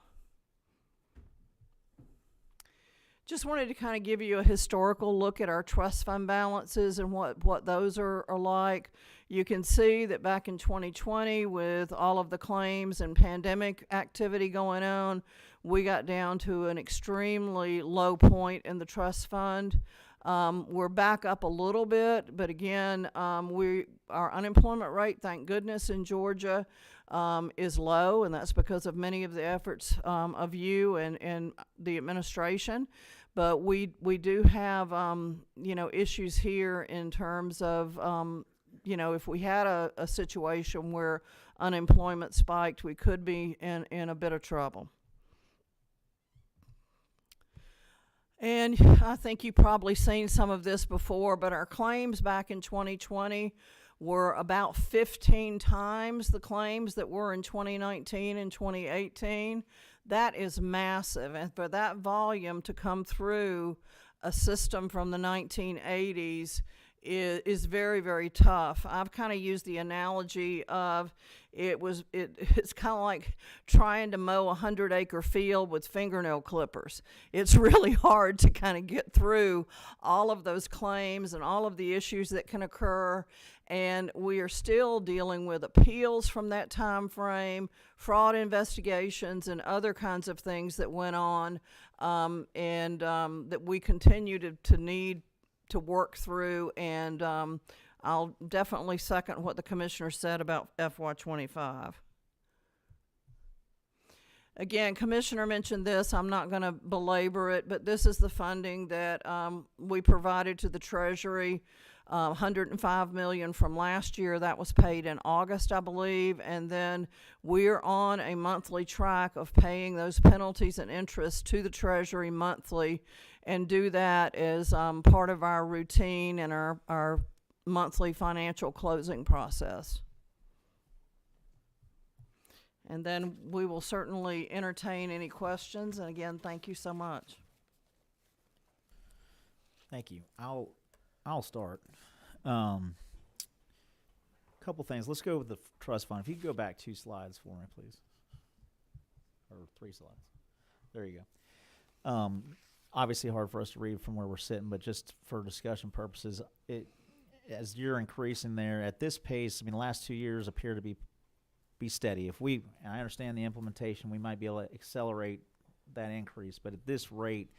Just wanted to kind of give you a historical look at our trust fund balances and what those are like. You can see that back in 2020, with all of the claims and pandemic activity going on, we got down to an extremely low point in the trust fund. We're back up a little bit, but again, our unemployment rate, thank goodness, in Georgia is low, and that's because of many of the efforts of you and the administration. But we do have issues here in terms of if we had a situation where unemployment spiked, we could be in a bit of trouble. And I think you've probably seen some of this before, but our claims back in 2020 were about 15 times the claims that were in 2019 and 2018. That is massive. And for that volume to come through a system from the 1980s is very, very tough. I've kind of used the analogy of it's kind of like trying to mow a 100-acre field with fingernail clippers. It's really hard to kind of get through all of those claims and all of the issues that can occur. And we are still dealing with appeals from that time frame, fraud investigations, and other kinds of things that went on, that we continue to need to work through. And I'll definitely second what the commissioner said about FY25. Again, Commissioner mentioned this. I'm not going to belabor it, but this is the funding that we provided to the Treasury. $105 million from last year. That was paid in August, I believe. And then we're on a monthly track of paying those penalties and interest to the Treasury monthly, and do that as part of our routine and our monthly financial closing process. And then we will certainly entertain any questions. And again, thank you so much. Thank you. I'll start. Couple things. Let's go with the trust fund. If you could go back 2 slides for me, please. Or 3 slides. There you go. Obviously hard for us to read from where we're sitting, but just for discussion purposes, as you're increasing there at this pace, I mean, the last 2 years appear to be steady. And I understand the implementation, we might be able to accelerate that increase, but at this rate,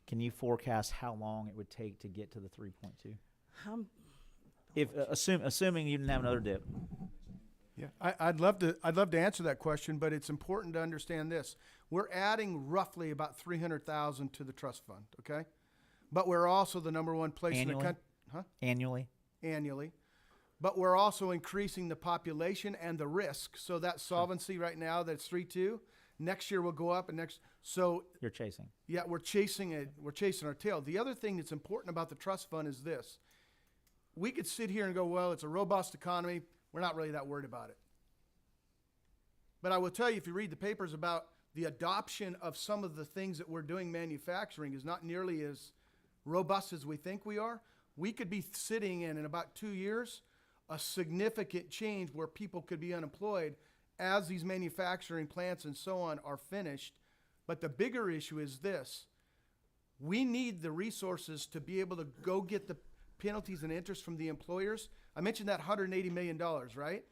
can you forecast how long it would take to get to the 3.2? Assuming you didn't have another dip. Yeah, I'd love to answer that question, but it's important to understand this. We're adding roughly about 300,000 to the trust fund, okay? But we're also the #1 place in the country. Annually. But we're also increasing the population and the risk. So that solvency right now, that's 3.2. Next year will go up, and so you're chasing. Yeah, we're chasing it. We're chasing our tail. The other thing that's important about the trust fund is this. We could sit here and go, well, it's a robust economy. We're not really that worried about it. But I will tell you, if you read the papers about the adoption of some of the things that we're doing manufacturing is not nearly as robust as we think we are. We could be sitting in about 2 years, a significant change where people could be unemployed as these manufacturing plants and so on are finished. But the bigger issue is this. We need the resources to be able to go get the penalties and interest from the employers. I mentioned that $180 million, right?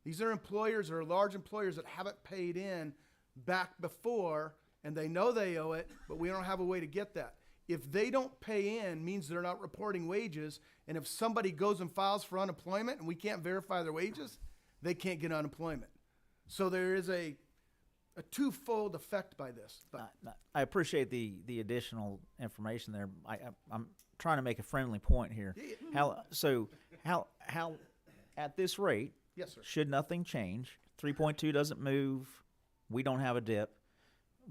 These are employers or large employers that haven't paid in back before, and they know they owe it, but we don't have a way to get that. If they don't pay in, means they're not reporting wages, and if somebody goes and files for unemployment and we can't verify their wages, they can't get unemployment. So there is a twofold effect by this. But I appreciate the additional information there. I'm trying to make a friendly point here. How at this rate, yes, sir. Should nothing change, 3.2 doesn't move, we don't have a dip.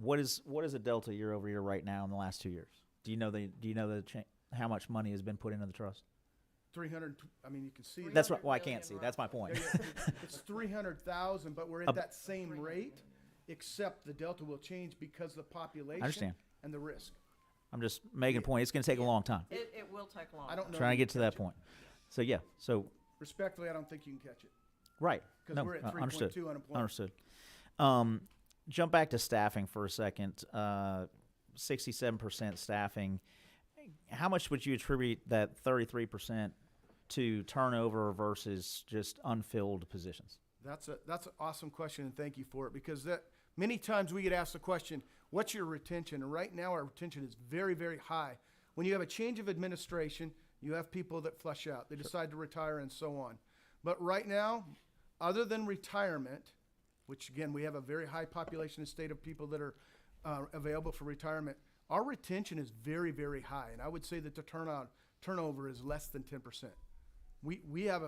What is a delta year over year right now in the last 2 years? Do you know how much money has been put into the trust? 300, I mean, you can see. That's what, well, I can't see. That's my point. It's 300,000, but we're at that same rate, except the delta will change because of the population. I understand. And the risk. I'm just making a point. It's going to take a long time. It will take a long I don't know. Trying to if get you to can that catch it. point. So yeah. So Respectfully, I don't think you can catch it. right. 'Cause No, we're at understood. 3.2 unemployment. Understood. Jump back to staffing for a second. 67% staffing. How much would you attribute that 33% to turnover versus just unfilled positions? That's an awesome question, and thank you for it, because that many times we get asked the question, what's your retention? And right now our retention is very, very high. When you have a change of administration, you have people that flush out. They decide to retire and so on. But right now, other than retirement, which again, we have a very high population in the state of people that are available for retirement, our retention is very, very high. And I would say that the turnover is less than 10%. We have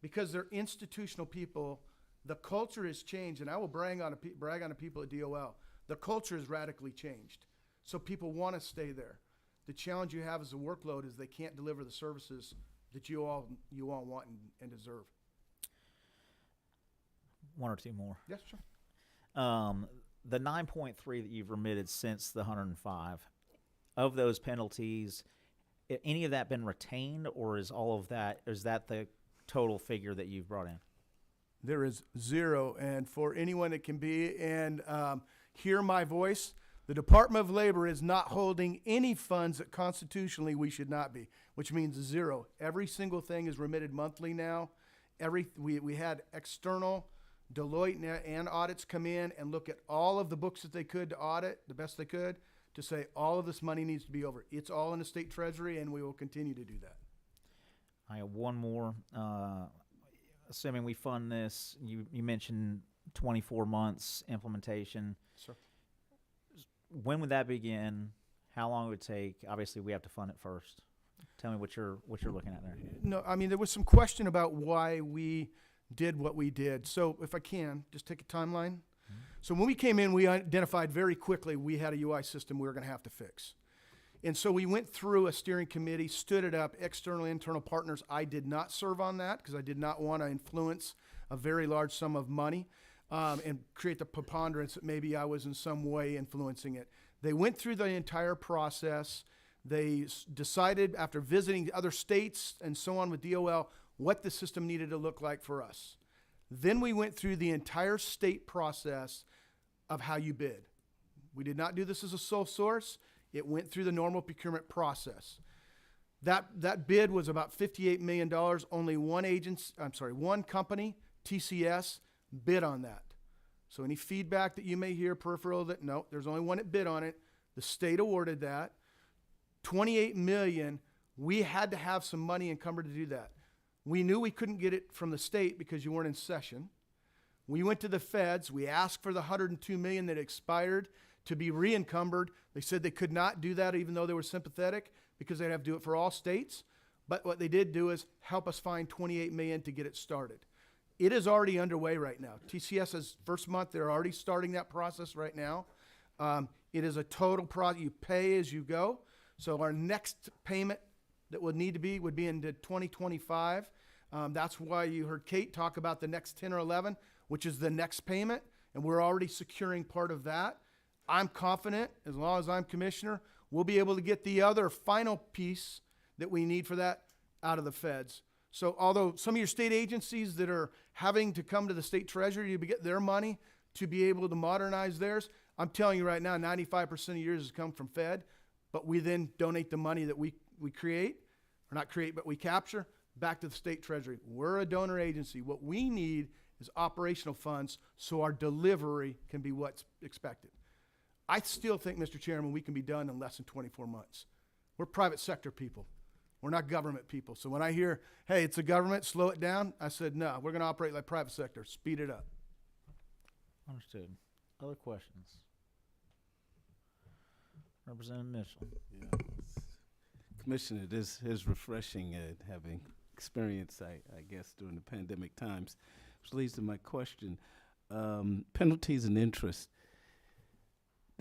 because they're institutional people, the culture has changed, and I will brag on the people at DOL. The culture has radically changed. So people want to stay there. The challenge you have as a workload is they can't deliver the services that you all want and deserve. One or two more. Yes, sure. The 9.3 that you've remitted since the 105, of those penalties, any of that been retained, or is that the total figure that you've brought in? There is zero, and for anyone that can be and hear my voice, the Department of Labor is not holding any funds that constitutionally we should not be, which means zero. Every single thing is remitted monthly now. We had external Deloitte and audits come in and look at all of the books that they could to audit the best they could to say all of this money needs to be over. It's all in the state treasury, and we will continue to do that. I have one more. Assuming we fund this, you mentioned 24 months implementation. Sir. When would that begin? How long it would take? Obviously, we have to fund it first. Tell me what you're looking at there. No, I mean, there was some question about why we did what we did. So if I can, just take a timeline. Mm-hmm. So when we came in, we identified very quickly we had a UI system we were going to have to fix. And so we went through a steering committee, stood it up, external, internal partners. I did not serve on that because I did not want to influence a very large sum of money and create the preponderance that maybe I was in some way influencing it. They went through the entire process. They decided after visiting other states and so on with DOL what the system needed to look like for us. Then we went through the entire state process of how you bid. We did not do this as a sole source. It went through the normal procurement process. That bid was about $58 million. Only one company, TCS, bid on that. So any feedback that you may hear peripheral that no, there's only one that bid on it. The state awarded that. $28 million. We had to have some money encumbered to do that. We knew we couldn't get it from the state because you weren't in session. We went to the feds. We asked for the $102 million that expired to be re-encumbered. They said they could not do that even though they were sympathetic because they'd have to do it for all states. But what they did do is help us find $28 million to get it started. It is already underway right now. TCS's first month, they're already starting that process right now. It is a total project. You pay as you go. So our next payment that would be into 2025. That's why you heard Kate talk about the next 10 or 11, which is the next payment, and we're already securing part of that. I'm confident, as long as I'm commissioner, we'll be able to get the other final piece that we need for that out of the feds. So although some of your state agencies that are having to come to the state treasury to get their money to be able to modernize theirs, I'm telling you right now, 95% of yours has come from Fed, but we then donate the money that we create, or not create, but we capture, back to the state treasury. We're a donor agency. What we need is operational funds so our delivery can be what's expected. I still think, Mr. Chairman, we can be done in less than 24 months. We're private sector people. We're not government people. So when I hear, hey, it's a government, slow it down, I said, no, we're going to operate like private sector, speed it up. Understood. Other questions? Representative Mitchell. Yeah. Commissioner, this is refreshing having experience, I guess, during the pandemic times, which leads to my question. Penalties and interest.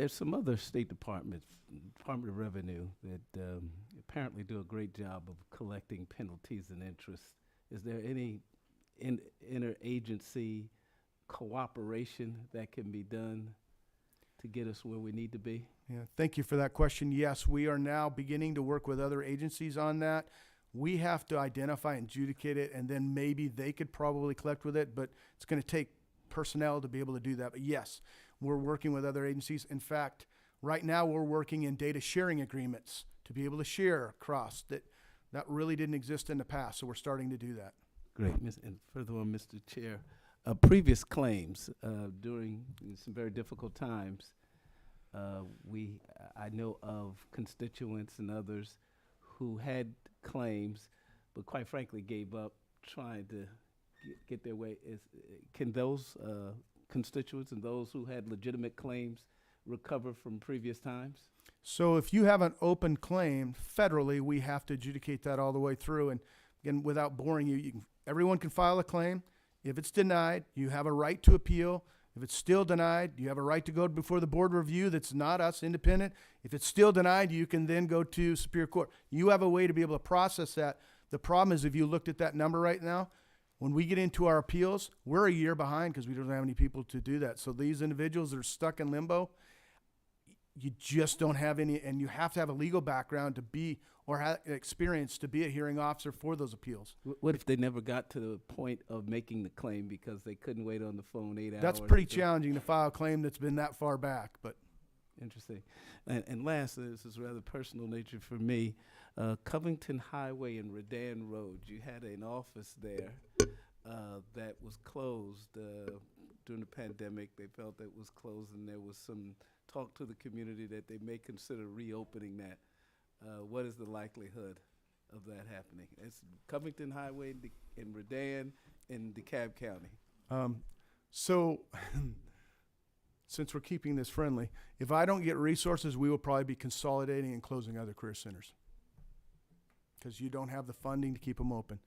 there's some other state departments, Department of Revenue, that apparently do a great job of collecting penalties and interest. Is there any interagency cooperation that can be done to get us where we need to be? Yeah, thank you for that question. Yes, we are now beginning to work with other agencies on that. We have to identify and adjudicate it, and then maybe they could probably collect with it, but it's going to take personnel to be able to do that. But yes, we're working with other agencies. In fact, right now we're working in data sharing agreements to be able to share across that really didn't exist in the past. So we're starting to do that. Great. And furthermore, Mr. Chair, previous claims during some very difficult times, I know of constituents and others who had claims, but quite frankly gave up trying to get their way. Can those constituents and those who had legitimate claims recover from previous times? So if you have an open claim federally, we have to adjudicate that all the way through. And again, without boring you, everyone can file a claim. If it's denied, you have a right to appeal. If it's still denied, you have a right to go before the board review that's not us, independent. If it's still denied, you can then go to Superior Court. You have a way to be able to process that. The problem is if you looked at that number right now, when we get into our appeals, we're a year behind because we don't have any people to do that. So these individuals that are stuck in limbo, you just don't have any, and you have to have a legal background to be, or have experience to be a hearing officer for those appeals. What if they never got to the point of making the claim because they couldn't wait on the phone 8 hours? That's pretty challenging to file a claim that's been that far back, but. Interesting. And last, this is rather personal nature for me. Covington Highway and Redan Road, you had an office there that was closed during the pandemic. They felt that it was closed, and there was some talk to the community that they may consider reopening that. What is the likelihood of that happening? It's Covington Highway in Redan in DeKalb County. So since we're keeping this friendly, if I don't get resources, we will probably be consolidating and closing other career centers because you don't have the funding to keep them open.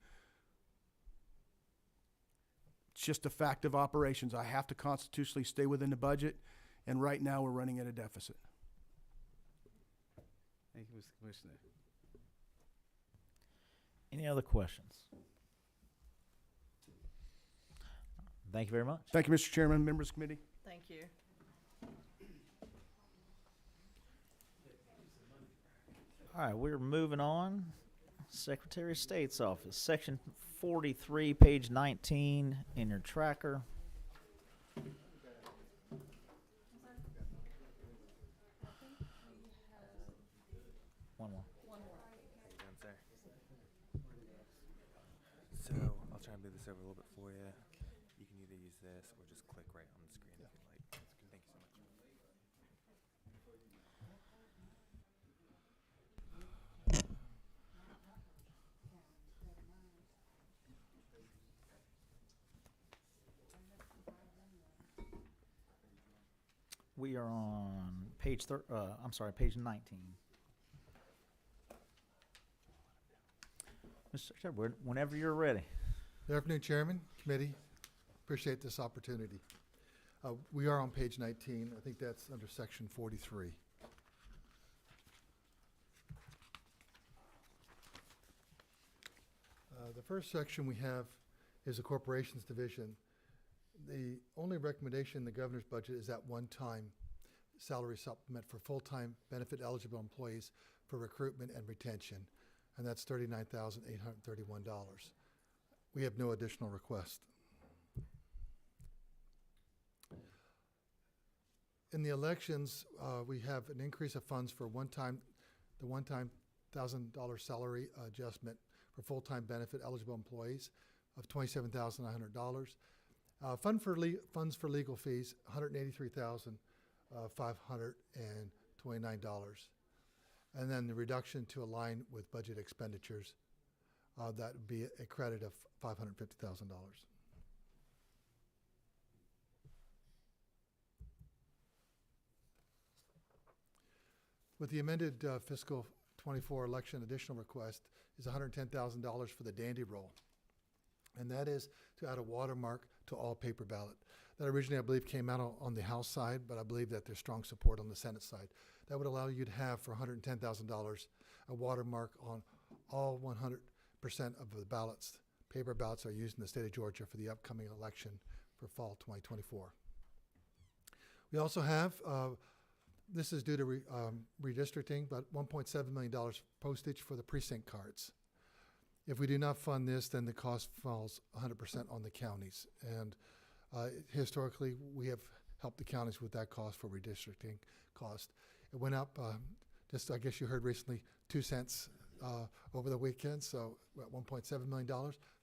It's just a fact of operations. I have to constitutionally stay within the budget, and right now we're running at a deficit. Thank you, Mr. Commissioner. Any other questions? Thank you very much. Thank you, Mr. Chairman, members of the committee. Thank you. All right, we're moving on. Secretary of State's office, section 43, page 19 in your tracker. One more. So I'll try and move this over a little bit for you. You can either use this or just click right on the screen if you'd like. Thank you so much. We are on page page 19. Mr. Secretary, whenever you're ready. Good afternoon, Chairman, Committee. Appreciate this opportunity. We are on page 19. I think that's under section 43. The first section we have is the Corporations Division. The only recommendation in the governor's budget is that one-time salary supplement for full-time benefit eligible employees for recruitment and retention, and that's $39,831. We have no additional request. In the elections, we have an increase of funds for the one-time $1,000 salary adjustment for full-time benefit eligible employees of $27,900. Funds for legal fees, $183,529. And then the reduction to align with budget expenditures, that would be a credit of $550,000. With the amended fiscal 24 election, additional request is $110,000 for the dandy roll. And that is to add a watermark to all paper ballot. That originally, I believe, came out on the House side, but I believe that there's strong support on the Senate side. That would allow you to have, for $110,000, a watermark on all 100% of the ballots. Paper ballots are used in the state of Georgia for the upcoming election for fall 2024. We also have, this is due to redistricting, but $1.7 million postage for the precinct cards. If we do not fund this, then the cost falls 100% on the counties. And historically, we have helped the counties with that cost for redistricting cost. It went up, just I guess you heard recently, 2 cents over the weekend, so about $1.7 million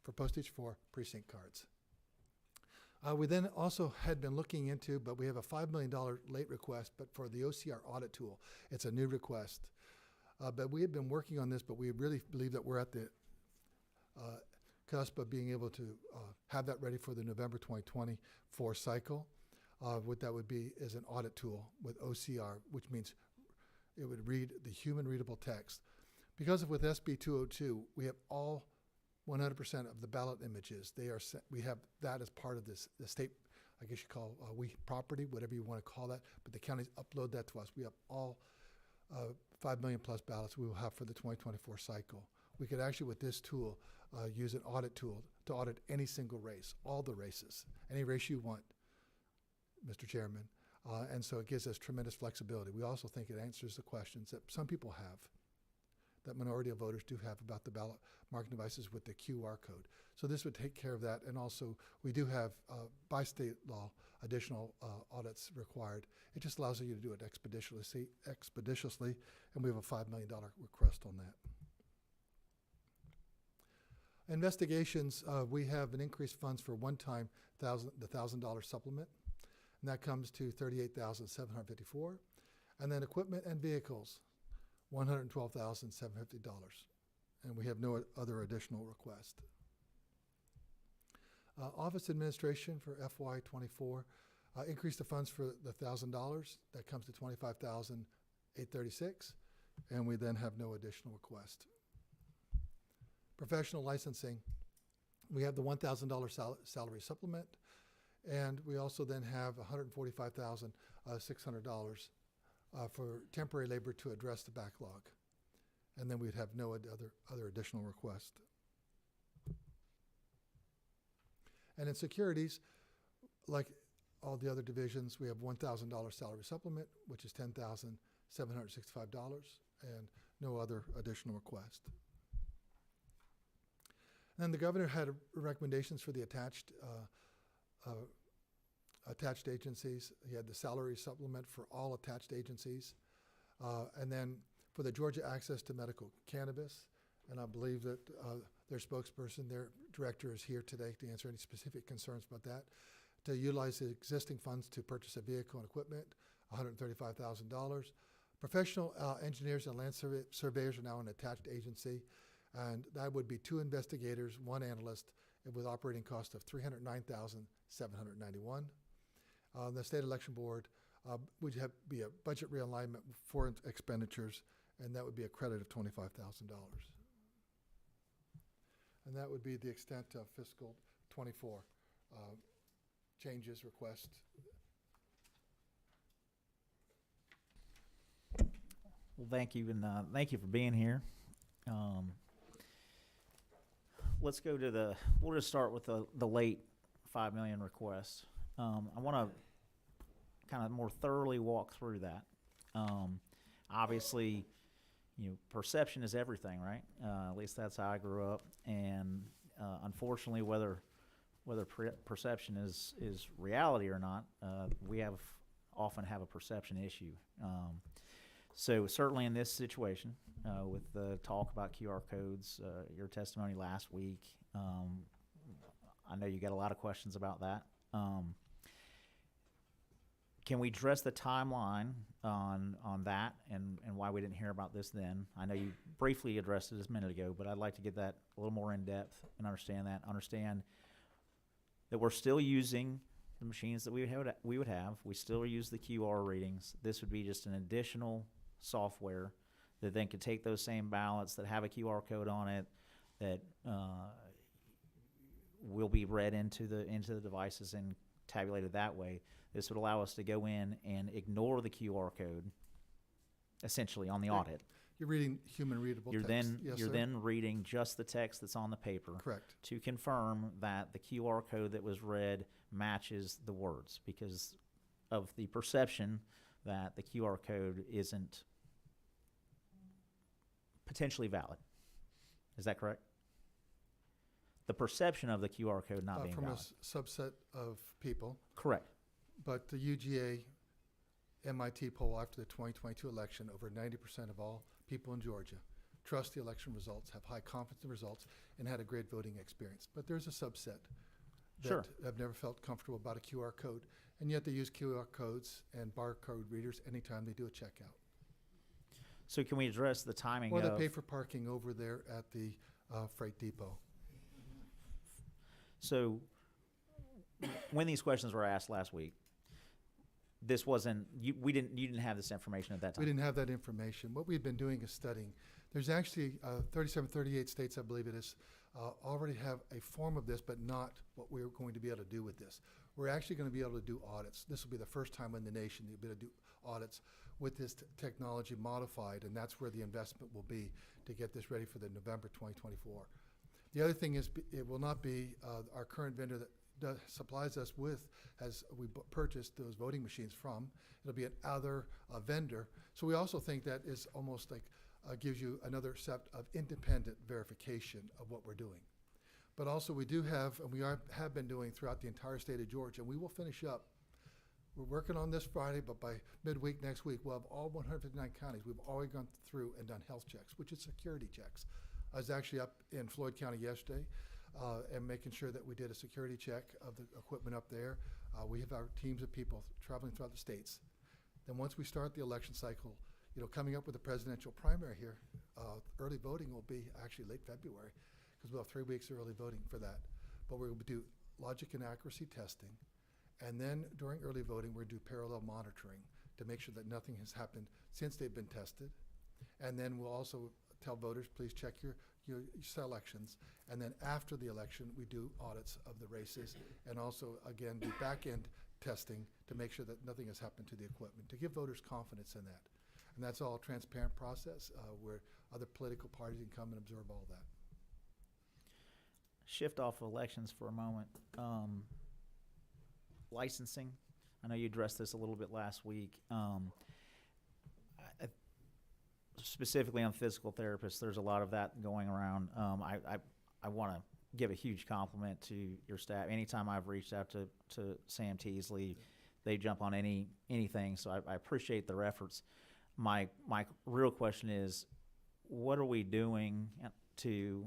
for postage for precinct cards. We then also had been looking into, but we have a $5 million late request, but for the OCR audit tool. It's a new request. But we had been working on this, but we really believe that we're at the cusp of being able to have that ready for the November 2024 cycle. What that would be is an audit tool with OCR, which means it would read the human readable text. Because with SB 202, we have all 100% of the ballot images. We have that as part of this, the state, I guess you call we property, whatever you want to call that, but the counties upload that to us. We have all 5 million plus ballots we will have for the 2024 cycle. We could actually, with this tool, use an audit tool to audit any single race, all the races, any race you want, Mr. Chairman. And so it gives us tremendous flexibility. We also think it answers the questions that some people have, that minority of voters do have about the ballot marking devices with the QR code. So this would take care of that. And also, we do have, by state law, additional audits required. It just allows you to do it expeditiously, and we have a $5 million request on that. Investigations, we have an increased funds for one-time the $1,000 supplement, and that comes to $38,754. And then equipment and vehicles, $112,750, and we have no other additional request. Office administration for FY24 increased the funds for the $1,000. That comes to $25,836, and we then have no additional request. Professional licensing, we have the $1,000 salary supplement, and we also then have $145,600 for temporary labor to address the backlog. And then we'd have no other additional request. And in securities, like all the other divisions, we have $1,000 salary supplement, which is $10,765, and no other additional request. And then the governor had recommendations for the attached agencies. He had the salary supplement for all attached agencies. And then for the Georgia Access to Medical Cannabis, and I believe that their spokesperson, their director is here today to answer any specific concerns about that, to utilize the existing funds to purchase a vehicle and equipment, $135,000. Professional engineers and land surveyors are now an attached agency, and that would be 2 investigators, 1 analyst, with operating cost of $309,791. The State Election Board would be a budget realignment for expenditures, and that would be a credit of $25,000. And that would be the extent of fiscal 24 changes, requests. Well, thank you, and thank you for being here. Let's go to we'll just start with the late $5 million request. I want to kind of more thoroughly walk through that. Obviously, perception is everything, right? At least that's how I grew up. And unfortunately, whether perception is reality or not, we often have a perception issue. So certainly in this situation, with the talk about QR codes, your testimony last week, I know you got a lot of questions about that. Can we address the timeline on that and why we didn't hear about this then? I know you briefly addressed it a minute ago, but I'd like to get that a little more in depth and understand that we're still using the machines that we would have. We still use the QR readings. This would be just an additional software that then could take those same ballots that have a QR code on it that will be read into the devices and tabulated that way. This would allow us to go in and ignore the QR code, essentially, on the audit. You're reading human readable You're text. then Yes, you're sir. then reading just the text that's on the paper. Correct. To confirm that the QR code that was read matches the words, because of the perception that the QR code isn't potentially valid. Is that correct? The perception of the QR code not being From a valid. subset of people, Correct. but the UGA MIT poll after the 2022 election, over 90% of all people in Georgia trust the election results, have high confidence in the results, and had a great voting experience. But there's a subset that Sure. have never felt comfortable about a QR code, and yet they use QR codes and barcode readers anytime they do a checkout. So can we address the timing Or they of... pay for parking over there at the freight depot. So when these questions were asked last week, this wasn't, you didn't have this information at that time? We didn't have that information. What we've been doing is studying. There's actually 37, 38 states, I believe it is, already have a form of this, but not what we're going to be able to do with this. We're actually going to be able to do audits. This will be the first time in the nation that you'll be able to do audits with this technology modified, and that's where the investment will be to get this ready for the November 2024. The other thing is it will not be our current vendor that supplies us with, as we purchased those voting machines from. It'll be another vendor. So we also think that is almost like gives you another set of independent verification of what we're doing. But also we do have, and we have been doing throughout the entire state of Georgia, and we will finish up. We're working on this Friday, but by midweek next week, we'll have all 159 counties. We've already gone through and done health checks, which is security checks. I was actually up in Floyd County yesterday and making sure that we did a security check of the equipment up there. We have our teams of people traveling throughout the states. Then once we start the election cycle, coming up with the presidential primary here, early voting will be actually late February, because we'll have 3 weeks of early voting for that. But we're going to do logic and accuracy testing. And then during early voting, we're going to do parallel monitoring to make sure that nothing has happened since they've been tested. And then we'll also tell voters, please check your selections. And then after the election, we do audits of the races and also, again, do back-end testing to make sure that nothing has happened to the equipment, to give voters confidence in that. And that's all a transparent process where other political parties can come and observe all that. Shift off elections for a moment. Licensing. I know you addressed this a little bit last week. Specifically on physical therapists, there's a lot of that going around. I want to give a huge compliment to your staff. Anytime I've reached out to Sam Teasley, they jump on anything, so I appreciate their efforts. My real question is, what are we doing to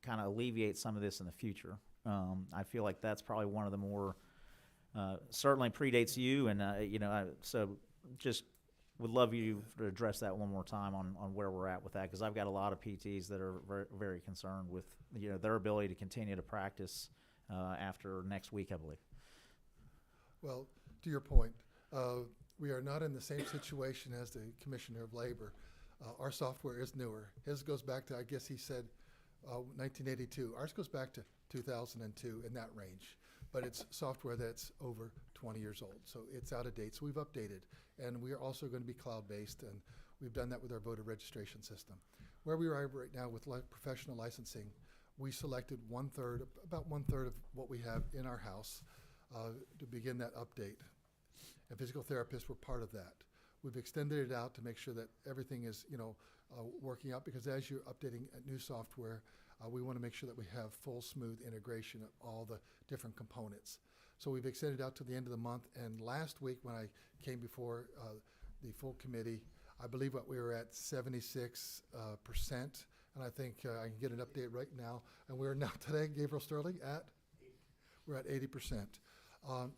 kind of alleviate some of this in the future? I feel like that's probably one of the more, certainly predates you, and so just would love you to address that one more time on where we're at with that, because I've got a lot of PTs that are very, very concerned with their ability to continue to practice after next week, I believe. Well, to your point, we are not in the same situation as the Commissioner of Labor. Our software is newer. His goes back to, I guess he said, 1982. Ours goes back to 2002, in that range. But it's software that's over 20 years old, so it's out of date. So we've updated, and we are also going to be cloud-based, and we've done that with our voter registration system. Where we are right now with professional licensing, we selected about one third of what we have in our house to begin that update, and physical therapists were part of that. We've extended it out to make sure that everything is, working out, because as you're updating new software, we want to make sure that we have full, smooth integration of all the different components. So we've extended out to the end of the month, and last week when I came before the full committee, I believe what we were at 76%, and I think I can get an update right now, and we're now today, Gabriel Sterling, we're at 80%.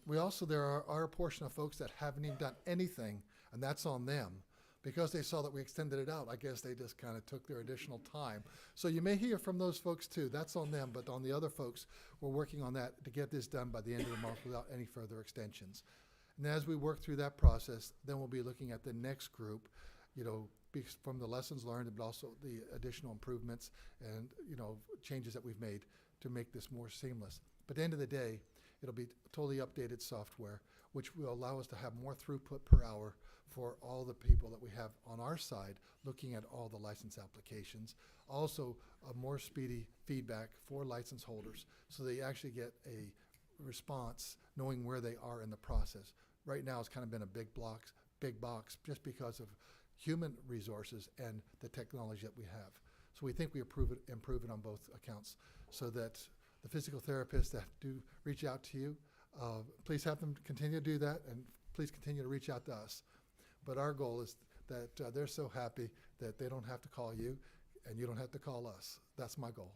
We also, there are a portion of folks that haven't even done anything, and that's on them. Because they saw that we extended it out, I guess they just kind of took their additional time. So you may hear from those folks too. That's on them, but on the other folks, we're working on that to get this done by the end of the month without any further extensions. And as we work through that process, then we'll be looking at the next group, from the lessons learned, but also the additional improvements and, changes that we've made to make this more seamless. But at the end of the day, It'll be totally updated software, which will allow us to have more throughput per hour for all the people that we have on our side looking at all the license applications. Also, a more speedy feedback for license holders so they actually get a response knowing where they are in the process. Right now, it's kind of been a big box just because of human resources and the technology that we have. So we think we improve it on both accounts so that the physical therapists that do reach out to you, please have them continue to do that, and please continue to reach out to us. But our goal is that they're so happy that they don't have to call you and you don't have to call us. That's my goal.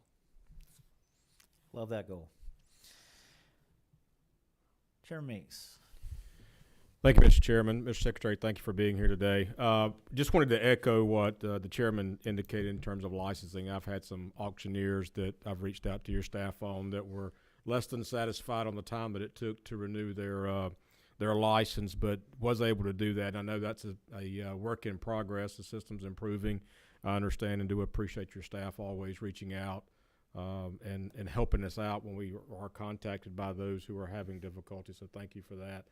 Love that goal. Chairman Meeks. Thank you, Mr. Chairman. Mr. Secretary, thank you for being here today. Just wanted to echo what the chairman indicated in terms of licensing. I've had some auctioneers that I've reached out to your staff on that were less than satisfied on the time that it took to renew their license, but was able to do that. I know that's a work in progress. The system's improving. I understand and do appreciate your staff always reaching out and helping us out when we are contacted by those who are having difficulty. So thank you for that.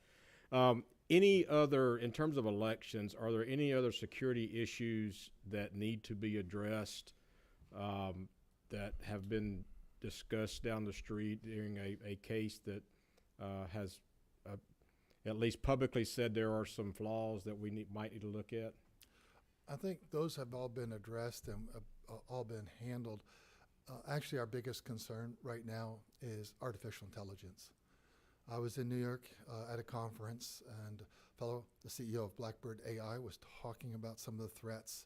Any other, in terms of elections, are there any other security issues that need to be addressed that have been discussed down the street during a case that has at least publicly said there are some flaws that we might need to look at? I think those have all been addressed and all been handled. Actually, our biggest concern right now is artificial intelligence. I was in New York at a conference, and the CEO of Blackbird AI was talking about some of the threats.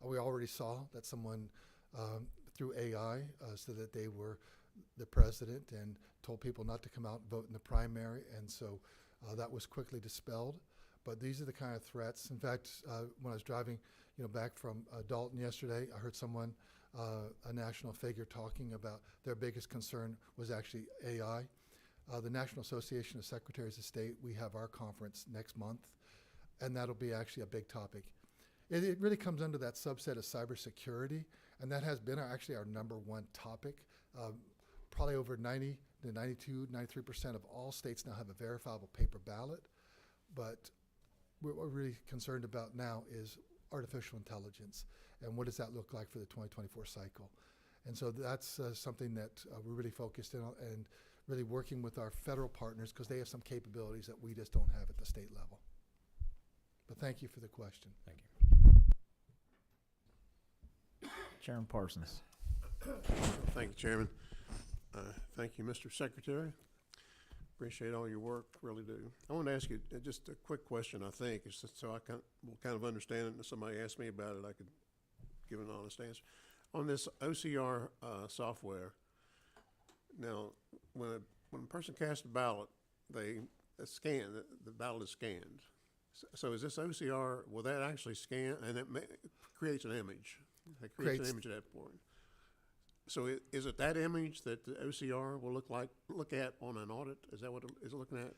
We already saw that someone through AI said that they were the president and told people not to come out and vote in the primary, and so that was quickly dispelled. But these are the kind of threats. In fact, when I was driving, back from Dalton yesterday, I heard someone, a national figure, talking about their biggest concern was actually AI. The National Association of Secretaries of State, we have our conference next month, and that'll be actually a big topic. It really comes under that subset of cybersecurity, and that has been actually our number one topic. Probably over 90 to 92, 93% of all states now have a verifiable paper ballot, but what we're really concerned about now is artificial intelligence, and what does that look like for the 2024 cycle? And so that's something that we're really focused in on, and really working with our federal partners because they have some capabilities that we just don't have at the state level. But thank you for the question. Thank you. Chairman Parsons. Thank you, Chairman. Thank you, Mr. Secretary. Appreciate all your work, really do. I want to ask you just a quick question, I think, it's just so I will kind of understand it, and if somebody asked me about it, I could give an honest answer. On this OCR software, now, when a person casts a ballot, they scan, the ballot is scanned. So is this OCR, will that actually scan, and it creates an image? It creates an image at that point. So is it that image that the OCR will look at on an audit? Is that what it is looking at?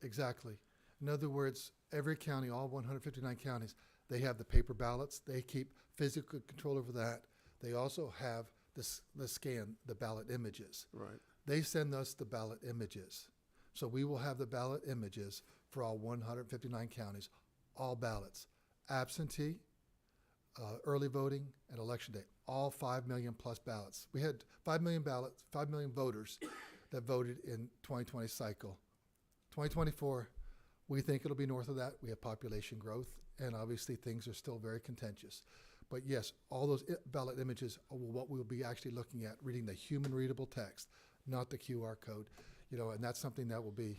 Exactly. In other words, every county, all 159 counties, they have the paper ballots. They keep physical control over that. They also have the scan, the ballot images. Right. They send us the ballot images. So we will have the ballot images for all 159 counties, all ballots, absentee, early voting, and election day, all 5 million plus ballots. We had 5 million ballots, 5 million voters that voted in 2020 cycle. 2024, we think it'll be north of that. We have population growth, and obviously things are still very contentious. But yes, all those ballot images are what we'll be actually looking at, reading the human readable text, not the QR code. And that's something that will be,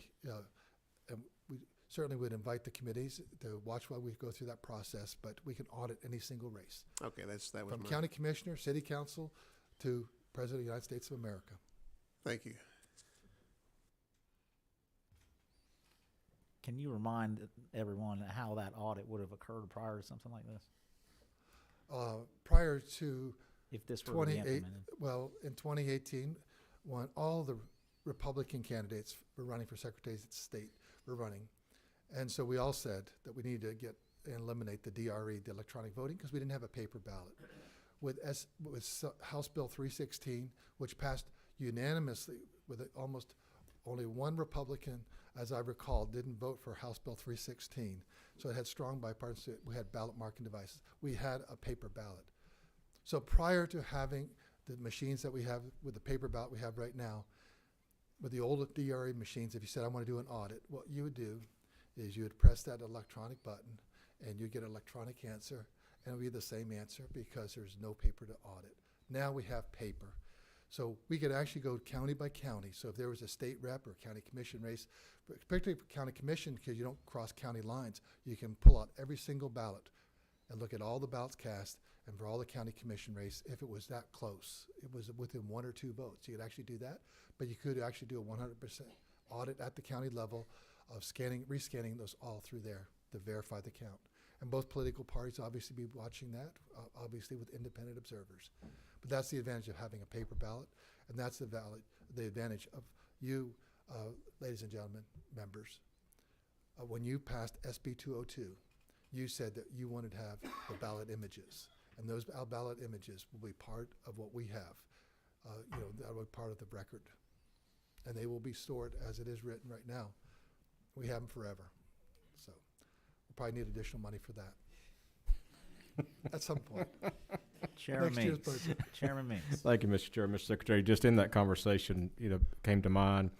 and we certainly would invite the committees to watch while we go through that process, but we can audit any single race. Okay, that was from county commissioner, city council, to President of the United States of America. Thank you. Can you remind everyone how that audit would have occurred prior to something like this? Prior to if this were to be implemented? Well, in 2018, when all the Republican candidates were running for secretaries of state were running, and so we all said that we needed to get and eliminate the DRE, the electronic voting, because we didn't have a paper ballot. With House Bill 316, which passed unanimously with almost Only one Republican, as I recall, didn't vote for House Bill 316. So it had strong bipartisan. We had ballot marking devices. We had a paper ballot. So prior to having the machines that we have with the paper ballot we have right now, with the old DRE machines, if you said, I want to do an audit, what you would do is you would press that electronic button and you get an electronic answer, and it would be the same answer because there's no paper to audit. Now we have paper. So we could actually go county by county. So if there was a state rep or county commission race, particularly for county commission, because you don't cross county lines, you can pull out every single ballot and look at all the ballots cast, and for all the county commission race, if it was that close, it was within 1 or 2 votes, you could actually do that. But you could actually do a 100% audit at the county level of scanning, rescanning those all through there to verify the count. And both political parties obviously be watching that, obviously with independent observers. But that's the advantage of having a paper ballot, and that's the advantage of you, ladies and gentlemen, members. When you passed SB 202, you said that you wanted to have the ballot images, and those ballot images will be part of what we have. That will be part of the record, and they will be stored as it is written right now. We have them forever, so we'll probably need additional money for that at some point. Chairman Next year's Meeks. budget. Chairman Meeks. Thank you, Mr. Chair, Mr. Secretary. Just in that conversation, came to mind.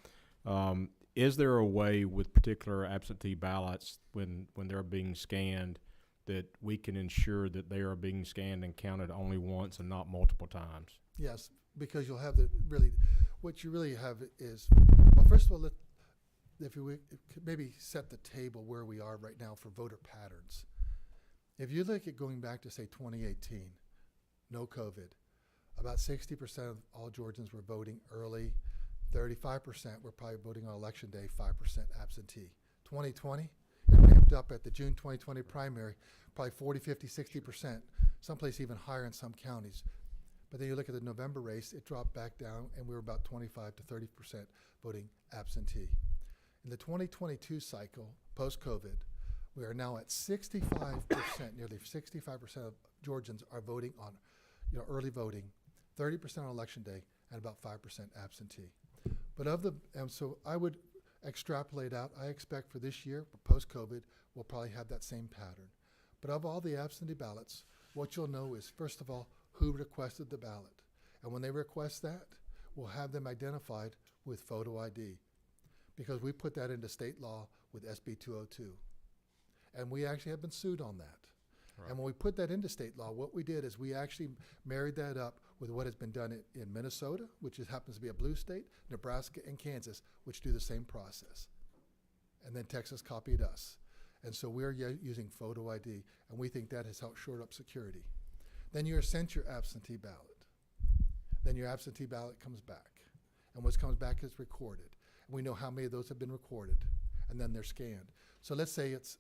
Is there a way with particular absentee ballots when they're being scanned that we can ensure that they are being scanned and counted only once and not multiple times? Yes, because you'll have what you really have is, well, first of all, if we could maybe set the table where we are right now for voter patterns. If you look at going back to, say, 2018, no COVID, about 60% of all Georgians were voting early, 35% were probably voting on election day, 5% absentee. 2020, it ramped up at the June 2020 primary, probably 40, 50, 60%, someplace even higher in some counties. But then you look at the November race, it dropped back down, and we were about 25 to 30% voting absentee. In the 2022 cycle, post-COVID, we are now at 65%, nearly 65% of Georgians are voting on early voting, 30% on election day, and about 5% absentee. But so I would extrapolate out, I expect for this year, post-COVID, we'll probably have that same pattern. But of all the absentee ballots, what you'll know is, first of all, who requested the ballot. And when they request that, we'll have them identified with photo ID, because we put that into state law with SB 202. And we actually have been sued on that. Right. And when we put that into state law, what we did is we actually married that up with what has been done in Minnesota, which happens to be a blue state, Nebraska, and Kansas, which do the same process. And then Texas copied us. And so we're using photo ID, and we think that has helped shore up security. Then you're sent your absentee ballot. Then your absentee ballot comes back. And what comes back is recorded. And we know how many of those have been recorded, and then they're scanned. So let's say it's,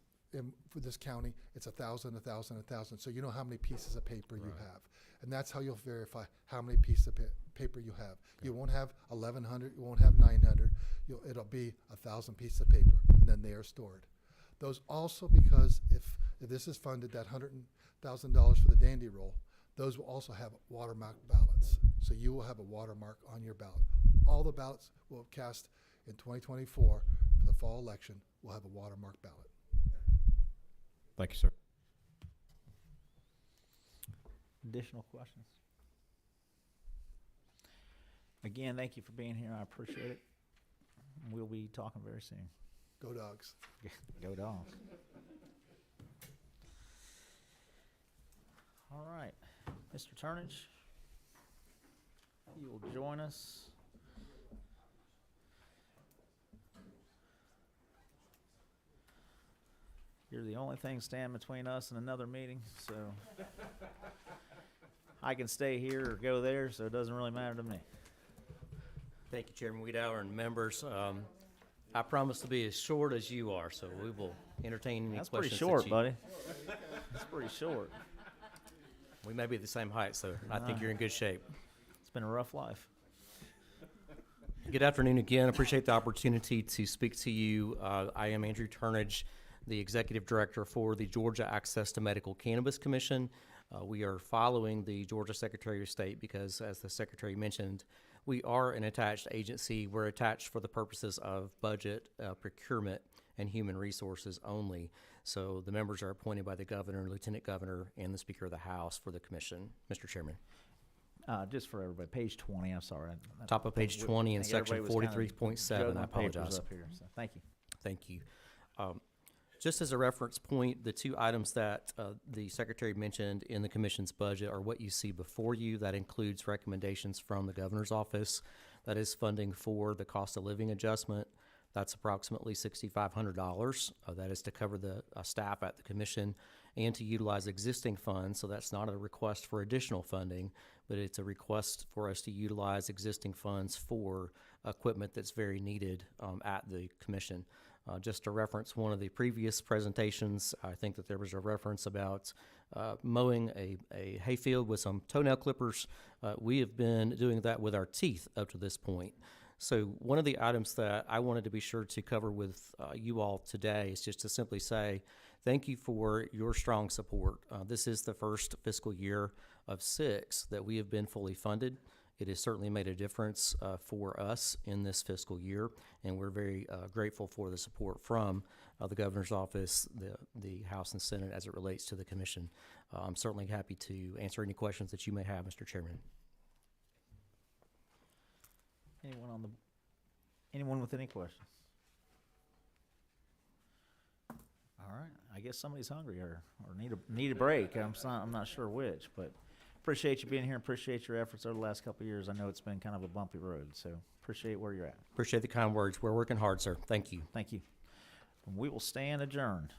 for this county, it's 1,000, 1,000, 1,000. So you know how many pieces of paper you have. And that's how you'll verify how many pieces of paper you have. Okay. You won't have 1,100, you won't have 900. It'll be 1,000 pieces of paper, and then they are stored. Those also, because if this is funded, that $100,000 for the dandy roll, those will also have watermark ballots. So you will have a watermark on your ballot. All the ballots will cast in 2024 for the fall election will have a watermark ballot. Thank you, sir. Additional questions? Again, thank you for being here. I appreciate it. We'll be talking very soon. Go Dogs. Go Dogs. All right. Mr. Turnage, you will join us. You're the only thing standing between us and another meeting, so I can stay here or go there, so it doesn't really matter to me. Thank you, Chairman Wiedauer and members. I promise to be as short as you are, so we will entertain any That's questions. pretty short, buddy. That's pretty short. We may be the same height, so I think you're in good shape. It's been a rough life. Good afternoon again. Appreciate the opportunity to speak to you. I am Andrew Turnage, the Executive Director for the Georgia Access to Medical Cannabis Commission. We are following the Georgia Secretary of State because, as the Secretary mentioned, We are an attached agency. We're attached for the purposes of budget, procurement, and human resources only. So the members are appointed by the governor, lieutenant governor, and the Speaker of the House for the commission. Mr. Chairman. Just for everybody, page 20, I'm sorry. Top of page 20 in I think everybody section was kinda 43.7, juggling I papers apologize. up here, so thank you. Thank you. Just as a reference point, the two items that the secretary mentioned in the commission's budget are what you see before you. That includes recommendations from the governor's office. That is funding for the cost of living adjustment. That's approximately $6,500. That is to cover the staff at the commission and to utilize existing funds. So that's not a request for additional funding, but it's a request for us to utilize existing funds for equipment that's very needed at the commission. Just to reference one of the previous presentations, I think that there was a reference about mowing a hayfield with some toenail clippers. We have been doing that with our teeth up to this point. So one of the items that I wanted to be sure to cover with you all today is just to simply say thank you for your strong support. This is the first fiscal year of 6 that we have been fully funded. It has certainly made a difference for us in this fiscal year, and we're very grateful for the support from the governor's office, the House and Senate as it relates to the commission. I'm certainly happy to answer any questions that you may have, Mr. Chairman. Anyone with any questions? All right, I guess somebody's hungry or need a break. I'm not sure which, but appreciate you being here. Appreciate your efforts over the last couple of years. I know it's been kind of a bumpy road, so appreciate where you're at. Appreciate the kind words. We're working hard, sir. Thank you. Thank you. We will stand adjourned.